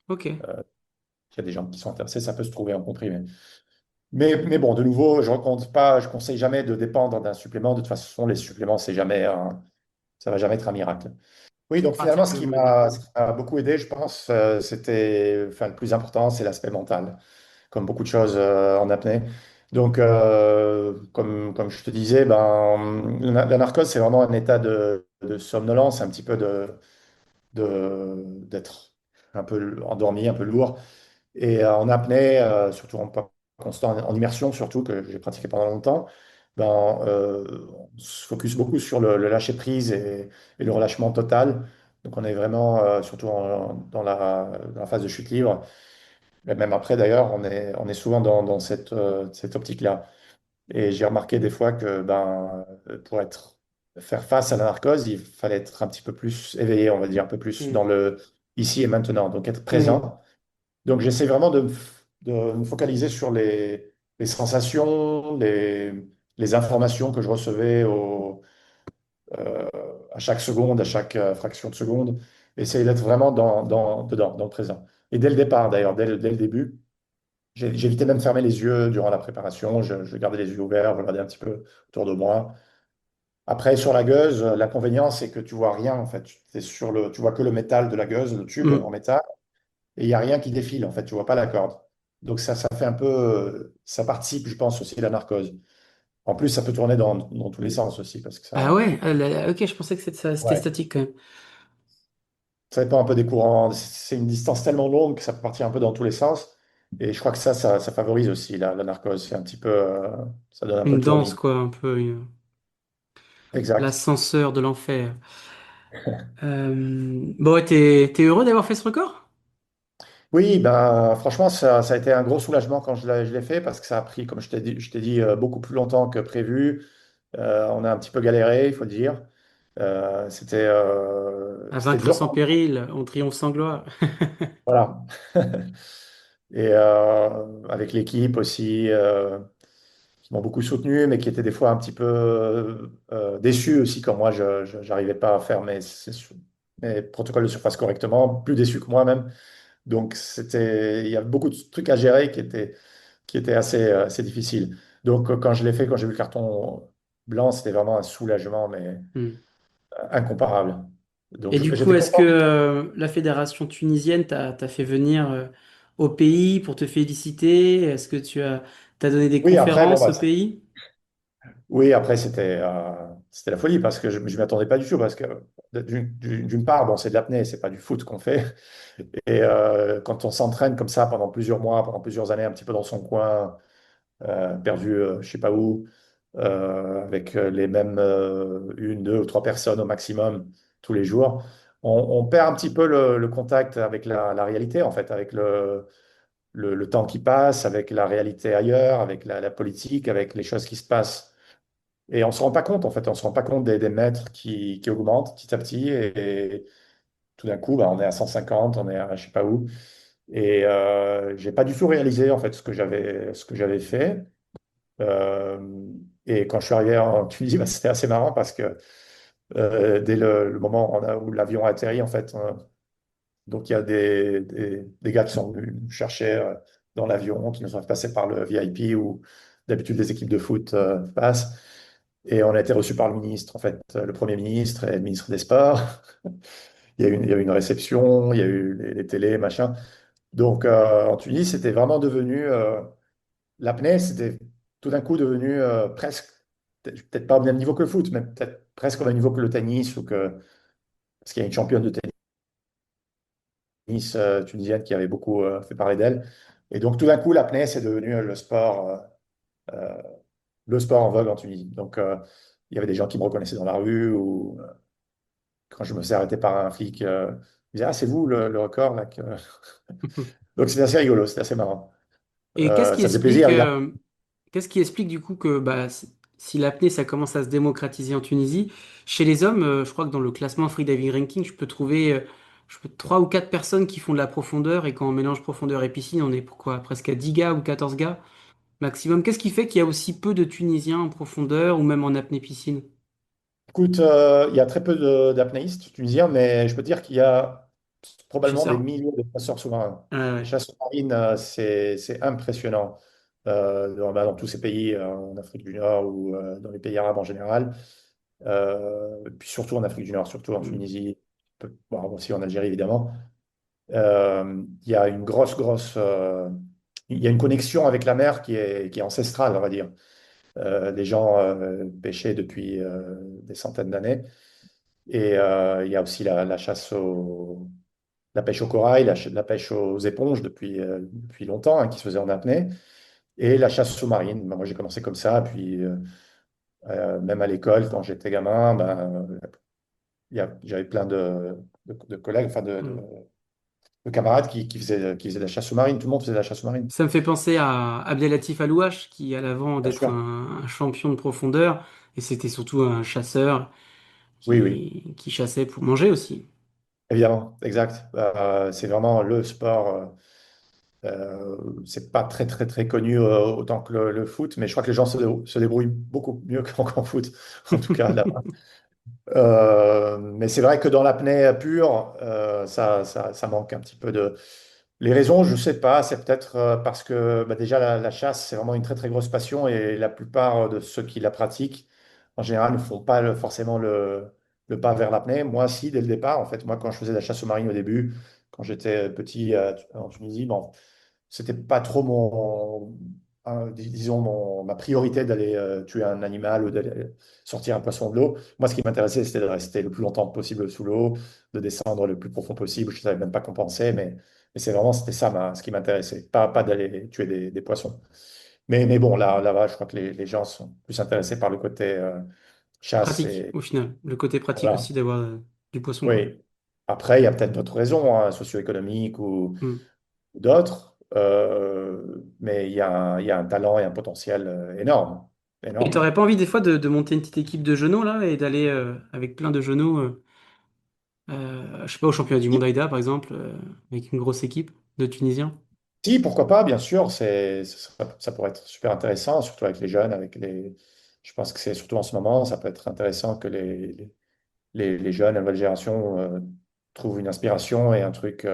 Ok. Il y a des gens qui sont intéressés, ça peut se trouver en comprimé. Mais bon, de nouveau, je recommande pas, je conseille jamais de dépendre d'un supplément. De toute façon, les suppléments, ça va jamais être un miracle. Oui, donc Ah, ça finalement, peut vous aider. ce qui m'a beaucoup aidé, je pense, c'était, enfin, le plus important, c'est l'aspect mental, comme beaucoup de choses en apnée. Donc, comme je te disais, ben, la narcose, c'est vraiment un état de somnolence, un petit peu d'être un peu endormi, un peu lourd. Et en apnée, surtout en pas constant, en immersion surtout, que j'ai pratiqué pendant longtemps, ben, on se focus beaucoup sur le lâcher-prise et le relâchement total. Donc on est vraiment, surtout dans la phase de chute libre, mais même après d'ailleurs, on est souvent dans cette optique-là. Et j'ai remarqué des fois que ben, faire face à la narcose, il fallait être un petit peu plus éveillé, on va dire, un peu plus Hmm. dans le ici et maintenant, donc être Mhm. présent. Donc j'essaie vraiment de me focaliser sur les sensations, les informations que je recevais euh, à chaque seconde, à chaque fraction de seconde. Essayer d'être vraiment dedans, dans le présent. Et dès le départ, d'ailleurs, dès le début, j'évitais même de fermer les yeux durant la préparation. Je gardais les yeux ouverts, je regardais un petit peu autour de moi. Après, sur la gueuse, l'inconvénient, c'est que tu vois rien, en fait. Tu vois que le métal de la gueuse, le tube Hmm. en métal. Et il n'y a rien qui défile, en fait, tu vois pas la corde. Donc ça fait un peu, ça participe, je pense, aussi à la narcose. En plus, ça peut tourner dans tous les sens aussi, parce que Ah ouais, ok, je pensais que c'était ouais, statique quand même. ça dépend un peu des courants. C'est une distance tellement longue que ça peut partir un peu dans tous les sens. Et je crois que ça favorise aussi la narcose. C'est un petit peu, ça donne un peu Une le danse, tournis. quoi, un peu. Exact. L'ascenseur de l'enfer. Bon, ouais, t'es heureux d'avoir fait ce record? Oui, ben, franchement, ça a été un gros soulagement quand je l'ai fait, parce que ça a pris, comme je t'ai dit, beaucoup plus longtemps que prévu. On a un petit peu galéré, il faut le dire. À C'était vaincre dur. sans péril, on triomphe sans gloire. Voilà. Et avec l'équipe aussi, qui m'ont beaucoup soutenu, mais qui étaient des fois un petit peu déçus aussi quand moi, je n'arrivais pas à faire mes protocoles de surface correctement, plus déçus que moi même. Donc, il y a beaucoup de trucs à gérer qui étaient assez difficiles. Donc, quand je l'ai fait, quand j'ai vu le carton blanc, c'était vraiment un soulagement, mais Hmm. incomparable. Donc, Et du coup, j'étais est-ce que content. la fédération tunisienne t'a fait venir au pays pour te féliciter? Est-ce que t'as donné des Oui, après, bon, conférences bah, au pays? oui, après, c'était la folie parce que je ne m'y attendais pas du tout. Parce que, d'une part, bon, c'est de l'apnée, c'est pas du foot qu'on fait. Et quand on s'entraîne comme ça pendant plusieurs mois, pendant plusieurs années, un petit peu dans son coin, perdu, je sais pas où, avec les mêmes une, deux ou trois personnes au maximum tous les jours, on perd un petit peu le contact avec la réalité, en fait, avec le temps qui passe, avec la réalité ailleurs, avec la politique, avec les choses qui se passent. Et on ne se rend pas compte, en fait, on ne se rend pas compte des mètres qui augmentent petit à petit. Et tout d'un coup, bah, on est à 150, on est à je sais pas où. Et j'ai pas du tout réalisé, en fait, ce que j'avais fait. Euh, et quand je suis arrivé en Tunisie, bah, c'était assez marrant parce que dès le moment où l'avion a atterri, en fait, donc il y a des gars qui sont venus nous chercher dans l'avion, qui nous ont fait passer par le VIP où d'habitude les équipes de foot passent. Et on a été reçus par le ministre, en fait, le Premier ministre et le ministre des Sports. Il y a eu une réception, il y a eu les télés, machin. Donc en Tunisie, c'était vraiment devenu l'apnée, c'était tout d'un coup devenu presque, peut-être pas au même niveau que le foot, mais peut-être presque au même niveau que le tennis, parce qu'il y a une championne de tennis tunisienne qui avait beaucoup fait parler d'elle. Et donc tout d'un coup, l'apnée, c'est devenu euh, le sport en vogue en Tunisie. Donc il y avait des gens qui me reconnaissaient dans la rue, ou quand je me suis arrêté par un flic, il disait, ah, c'est vous le record là, Donc c'était assez rigolo, c'était assez marrant. Et Ça faisait plaisir, évidemment. qu'est-ce qui explique du coup que bah, si l'apnée ça commence à se démocratiser en Tunisie, chez les hommes, je crois que dans le classement Free Diving Ranking, je peux 3 ou 4 personnes qui font de la profondeur et quand on mélange profondeur et piscine, on est pourquoi presque à 10 gars ou 14 gars maximum. Qu'est-ce qui fait qu'il y a aussi peu de Tunisiens en profondeur ou même en apnée piscine? Écoute, il y a très peu d'apnéistes tunisiens, mais je peux te dire qu'il y a probablement des Chasseurs. milliers de chasseurs sous-marins. Ouais, Les ouais. chasseurs sous-marines, c'est impressionnant dans tous ces pays, en Afrique du Nord ou dans les pays arabes en général. Puis surtout en Afrique du Nord, surtout en Mm. Tunisie, bon, aussi en Algérie évidemment. Il y a une il y a une connexion avec la mer qui est ancestrale, on va dire. Les gens pêchaient depuis des centaines d'années. Et il y a aussi la pêche au corail, la pêche aux éponges depuis longtemps, hein, qui se faisait en apnée, et la chasse sous-marine. Ben, moi, j'ai commencé comme ça, puis même à l'école, quand j'étais gamin, ben, j'avais plein de collègues, enfin Mm. de camarades qui faisaient de la chasse sous-marine. Tout le monde faisait de la chasse sous-marine. Ça me fait penser à Abdelatif Alouache, qui a l'avant Bien d'être sûr. un champion de profondeur, et c'était surtout un chasseur Oui, oui, qui chassait pour manger aussi. évidemment, exact. C'est vraiment le sport. C'est pas très très très connu autant que le foot, mais je crois que les gens se débrouillent beaucoup mieux qu'en foot, en tout cas là. Mais c'est vrai que dans l'apnée pure, ça manque un petit peu de. Les raisons, je ne sais pas, c'est peut-être parce que bah, déjà la chasse, c'est vraiment une très très grosse passion et la plupart de ceux qui la pratiquent, en général, ne font pas forcément le pas vers l'apnée. Moi, si, dès le départ, en fait, moi, quand je faisais de la chasse sous-marine au début, quand j'étais petit en Tunisie, bon, c'était pas trop disons, ma priorité d'aller tuer un animal ou d'aller sortir un poisson de l'eau. Moi, ce qui m'intéressait, c'était de rester le plus longtemps possible sous l'eau, de descendre le plus profond possible. Je ne savais même pas compenser, mais c'était ça ce qui m'intéressait, pas d'aller tuer des poissons. Mais bon, là-bas, je crois que les gens sont plus intéressés par le côté chasse Pratique, et au final. Le côté pratique voilà. aussi d'avoir du poisson, quoi. Oui. Après, il y a peut-être d'autres raisons, hein, socio-économiques Hmm. ou d'autres, mais il y a un talent et un potentiel énorme. Et énorme. t'aurais pas envie des fois de monter une petite équipe de genoux là et d'aller avec plein de genoux, je sais pas, au championnat du monde AIDA par exemple, avec une grosse équipe de Tunisiens? Si, pourquoi pas, bien sûr, ça pourrait être super intéressant, surtout avec les jeunes, je pense que c'est surtout en ce moment, ça peut être intéressant que les jeunes, la nouvelle génération, trouvent une inspiration et un truc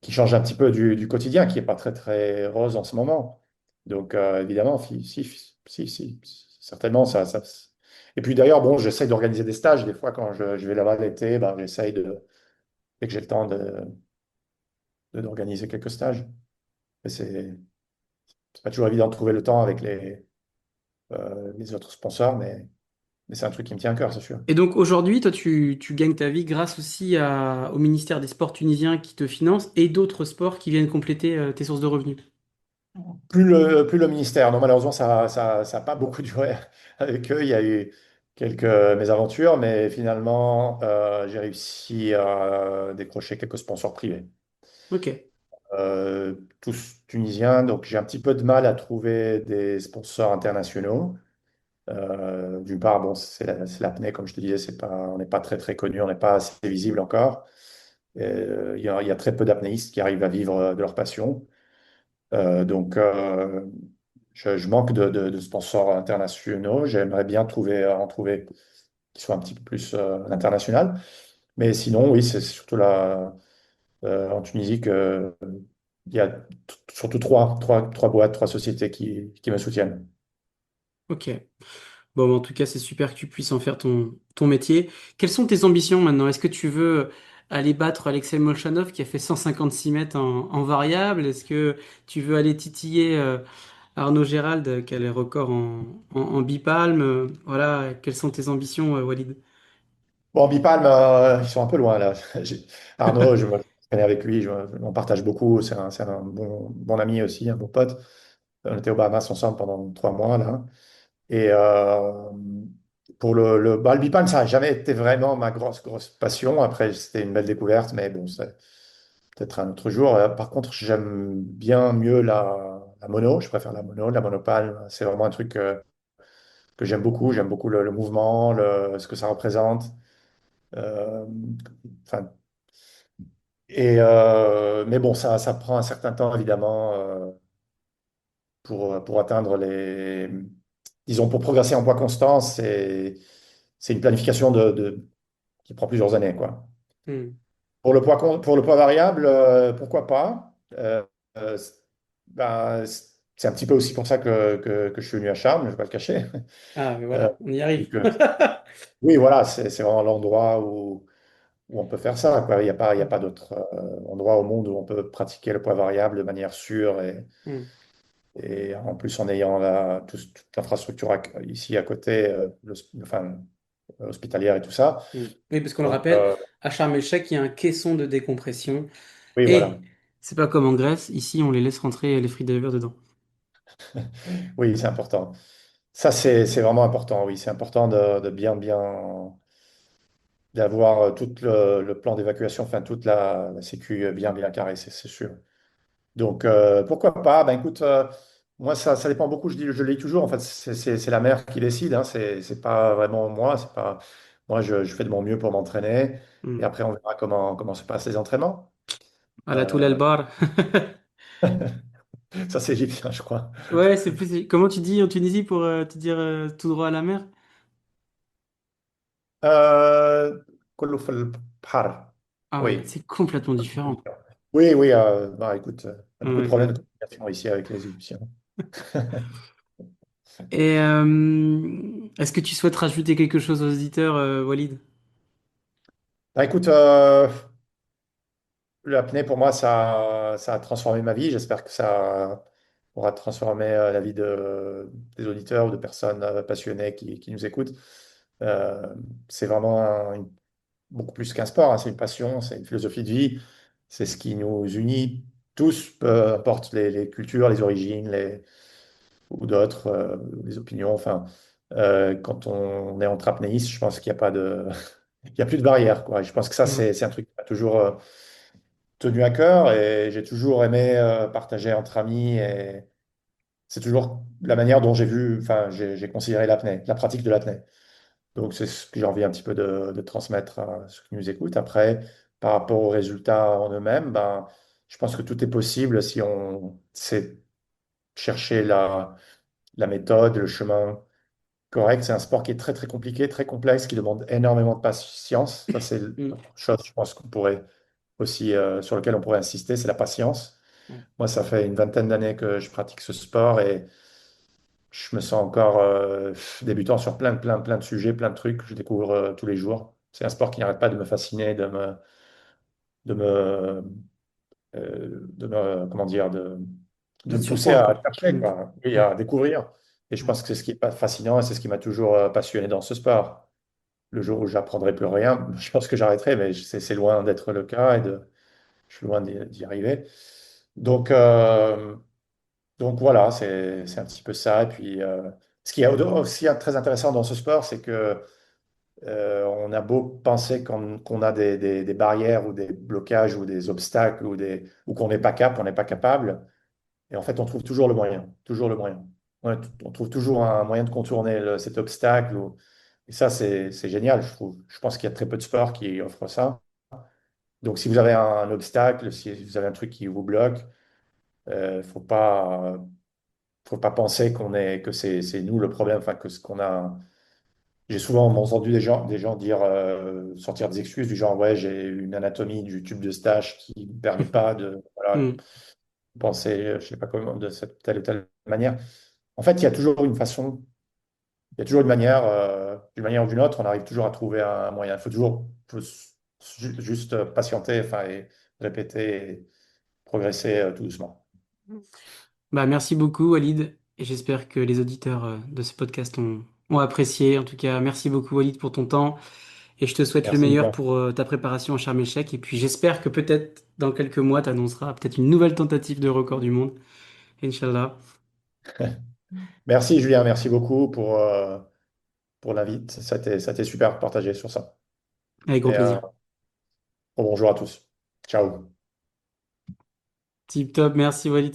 qui change un petit peu du quotidien, qui n'est pas très, très rose en ce moment. Donc, évidemment, si, certainement, Et puis d'ailleurs, bon, j'essaye d'organiser des stages. Des fois, quand je vais là-bas l'été, ben, dès que j'ai le temps, d'organiser quelques stages. Et c'est pas toujours évident de trouver le temps avec les autres sponsors, mais c'est un truc qui me tient à cœur, c'est sûr. Et donc aujourd'hui, toi, tu gagnes ta vie grâce aussi au ministère des Sports tunisien qui te finance et d'autres sports qui viennent compléter tes sources de revenus. Plus le ministère. Non, malheureusement, ça a pas beaucoup duré avec eux. Il y a eu quelques mésaventures, mais finalement, j'ai réussi à décrocher quelques sponsors privés. Ok. Tous tunisiens, donc j'ai un petit peu de mal à trouver des sponsors internationaux. D'une part, bon, c'est l'apnée, comme je te disais, on n'est pas très très connu, on n'est pas assez visible encore. Il y a très peu d'apnéistes qui arrivent à vivre de leur passion. Donc, je manque de sponsors internationaux. J'aimerais bien en trouver qui soient un petit peu plus international. Mais sinon, oui, c'est surtout là, en Tunisie que il y a surtout trois boîtes, trois sociétés qui me soutiennent. Ok. Bon, en tout cas, c'est super que tu puisses en faire ton métier. Quelles sont tes ambitions maintenant? Est-ce que tu veux aller battre Alexei Molchanov qui a fait 156 mètres en variable? Est-ce que tu veux aller titiller Arnaud Gérald qui a les records en bipalme? Voilà, quelles sont tes ambitions, Walid? Bon, Bipalm, ils sont un peu loin là. Arnaud, je me connais avec lui, on partage beaucoup. C'est un bon ami aussi, un bon pote. On était aux Bahamas ensemble pendant 3 mois là. Et pour le Bipalm, ça n'a jamais été vraiment ma grosse passion. Après, c'était une belle découverte, mais bon, c'est peut-être un autre jour. Par contre, j'aime bien mieux la mono. Je préfère la mono, la monopale. C'est vraiment un truc que j'aime beaucoup. J'aime beaucoup le mouvement, ce que ça représente. Euh, enfin, mais bon, ça prend un certain temps, évidemment, pour atteindre disons, pour progresser en poids constant, c'est une planification qui prend plusieurs années, quoi. Hmm. Pour le poids variable, pourquoi pas? Euh, c- ben, c'est un petit peu aussi pour ça que je suis venu à Charmes, je ne vais pas le cacher. Ah, mais Euh, voilà, on y arrive. donc, oui, voilà, c'est vraiment l'endroit où on peut faire ça, quoi. Il y a pas d'autre endroit au monde où on peut pratiquer le poids variable de manière sûre Hmm. et en plus en ayant toute l'infrastructure ici à côté, enfin, hospitalière et tout ça. Hmm. Oui, parce qu'on le Donc, rappelle, à Sharm el-Sheikh, il y a un caisson de décompression. oui, Et voilà. c'est pas comme en Grèce, ici on les laisse rentrer les freedivers dedans. Oui, c'est important. Ça, c'est vraiment important, oui. C'est important de bien, d'avoir tout le plan d'évacuation, enfin, toute la sécu bien carrée, c'est sûr. Donc, pourquoi pas? Ben, écoute, moi, ça dépend beaucoup. Je le dis toujours. En fait, c'est la mère qui décide. Hein. C'est pas vraiment moi. C'est pas moi. Je fais de mon mieux pour m'entraîner. Et Hmm. après, on verra comment se passent les entraînements. À la Toul Euh, El-Bar. ça, c'est égyptien, je crois. Ouais, c'est plus. Comment tu dis en Tunisie pour te dire tout droit à la mer? Euh, كله في البحر. Ah ouais, Oui. c'est complètement différent. Oui, oui. Bah, écoute, on a beaucoup de Ouais, problèmes ouais. de communication ici avec les Égyptiens. Et est-ce que tu souhaites rajouter quelque chose aux auditeurs, Walid? Bah, écoute, l'apnée, pour moi, ça a transformé ma vie. J'espère que ça pourra transformer la vie des auditeurs ou de personnes passionnées qui nous écoutent. Euh, c'est vraiment beaucoup plus qu'un sport, hein. C'est une passion, c'est une philosophie de vie. C'est ce qui nous unit tous, peu importe les cultures, les origines, ou d'autres, les opinions. Enfin, quand on est entre apnéistes, je pense qu'il n'y a pas il y a plus de barrière, quoi. Je pense que ça, Non. c'est un truc qui m'a toujours tenu à cœur et j'ai toujours aimé partager entre amis c'est toujours la manière dont j'ai vu, enfin, j'ai considéré l'apnée, la pratique de l'apnée. Donc, c'est ce que j'ai envie un petit peu de transmettre à ceux qui nous écoutent. Après, par rapport aux résultats en eux-mêmes, ben, je pense que tout est possible si on sait chercher la méthode, le chemin correct. C'est un sport qui est très, très compliqué, très complexe, qui demande énormément de patience. Ça, c'est Mm. autre chose, je pense, qu'on pourrait aussi, sur lequel on pourrait insister, c'est la patience. Ouais. Moi, ça fait une vingtaine d'années que je pratique ce sport et je me sens encore débutant sur plein de sujets, plein de trucs que je découvre tous les jours. C'est un sport qui n'arrête pas de me fasciner, de me, comment dire, De de te me pousser surprendre, à quoi. chercher, Mm. quoi, et Ouais. à découvrir. Et je Ouais. pense que c'est ce qui est fascinant et c'est ce qui m'a toujours passionné dans ce sport. Le jour où j'apprendrai plus rien, je pense que j'arrêterai, mais c'est loin d'être le cas et je suis loin d'y arriver. Donc, voilà, c'est un petit peu ça. Et puis, ce qui est aussi très intéressant dans ce sport, c'est que on a beau penser qu'on a des barrières ou des blocages ou des obstacles ou qu'on n'est pas on n'est pas capable. Et en fait, on trouve toujours le moyen, toujours le moyen. On trouve toujours un moyen de contourner cet obstacle. Et ça, c'est génial, je trouve. Je pense qu'il y a très peu de sports qui offrent ça. Donc, si vous avez un obstacle, si vous avez un truc qui vous bloque, faut pas penser que c'est nous le problème, enfin, que ce qu'on a. J'ai souvent entendu des gens dire, sortir des excuses du genre, ouais, j'ai une anatomie du tube de Stache qui ne me permet pas de voilà, Mm. penser, je sais pas comment, de cette telle ou telle manière. En fait, il y a toujours une façon, il y a toujours une manière, d'une manière ou d'une autre, on arrive toujours à trouver un moyen. Faut juste patienter, enfin, et répéter, et progresser tout doucement. Bah, merci beaucoup, Walid. Et j'espère que les auditeurs de ce podcast ont apprécié. En tout cas, merci beaucoup, Walid, pour ton temps. Et je te souhaite le Merci, meilleur Lucas. pour ta préparation en Sharm el-Sheikh. Et puis j'espère que peut-être dans quelques mois, tu annonceras peut-être une nouvelle tentative de record du monde. Inch'Allah. Merci, Julien, merci beaucoup pour l'invite. Ça a été super de partager sur ça. Avec grand Et plaisir. bonjour à tous. Ciao. Tip top, merci, Walid.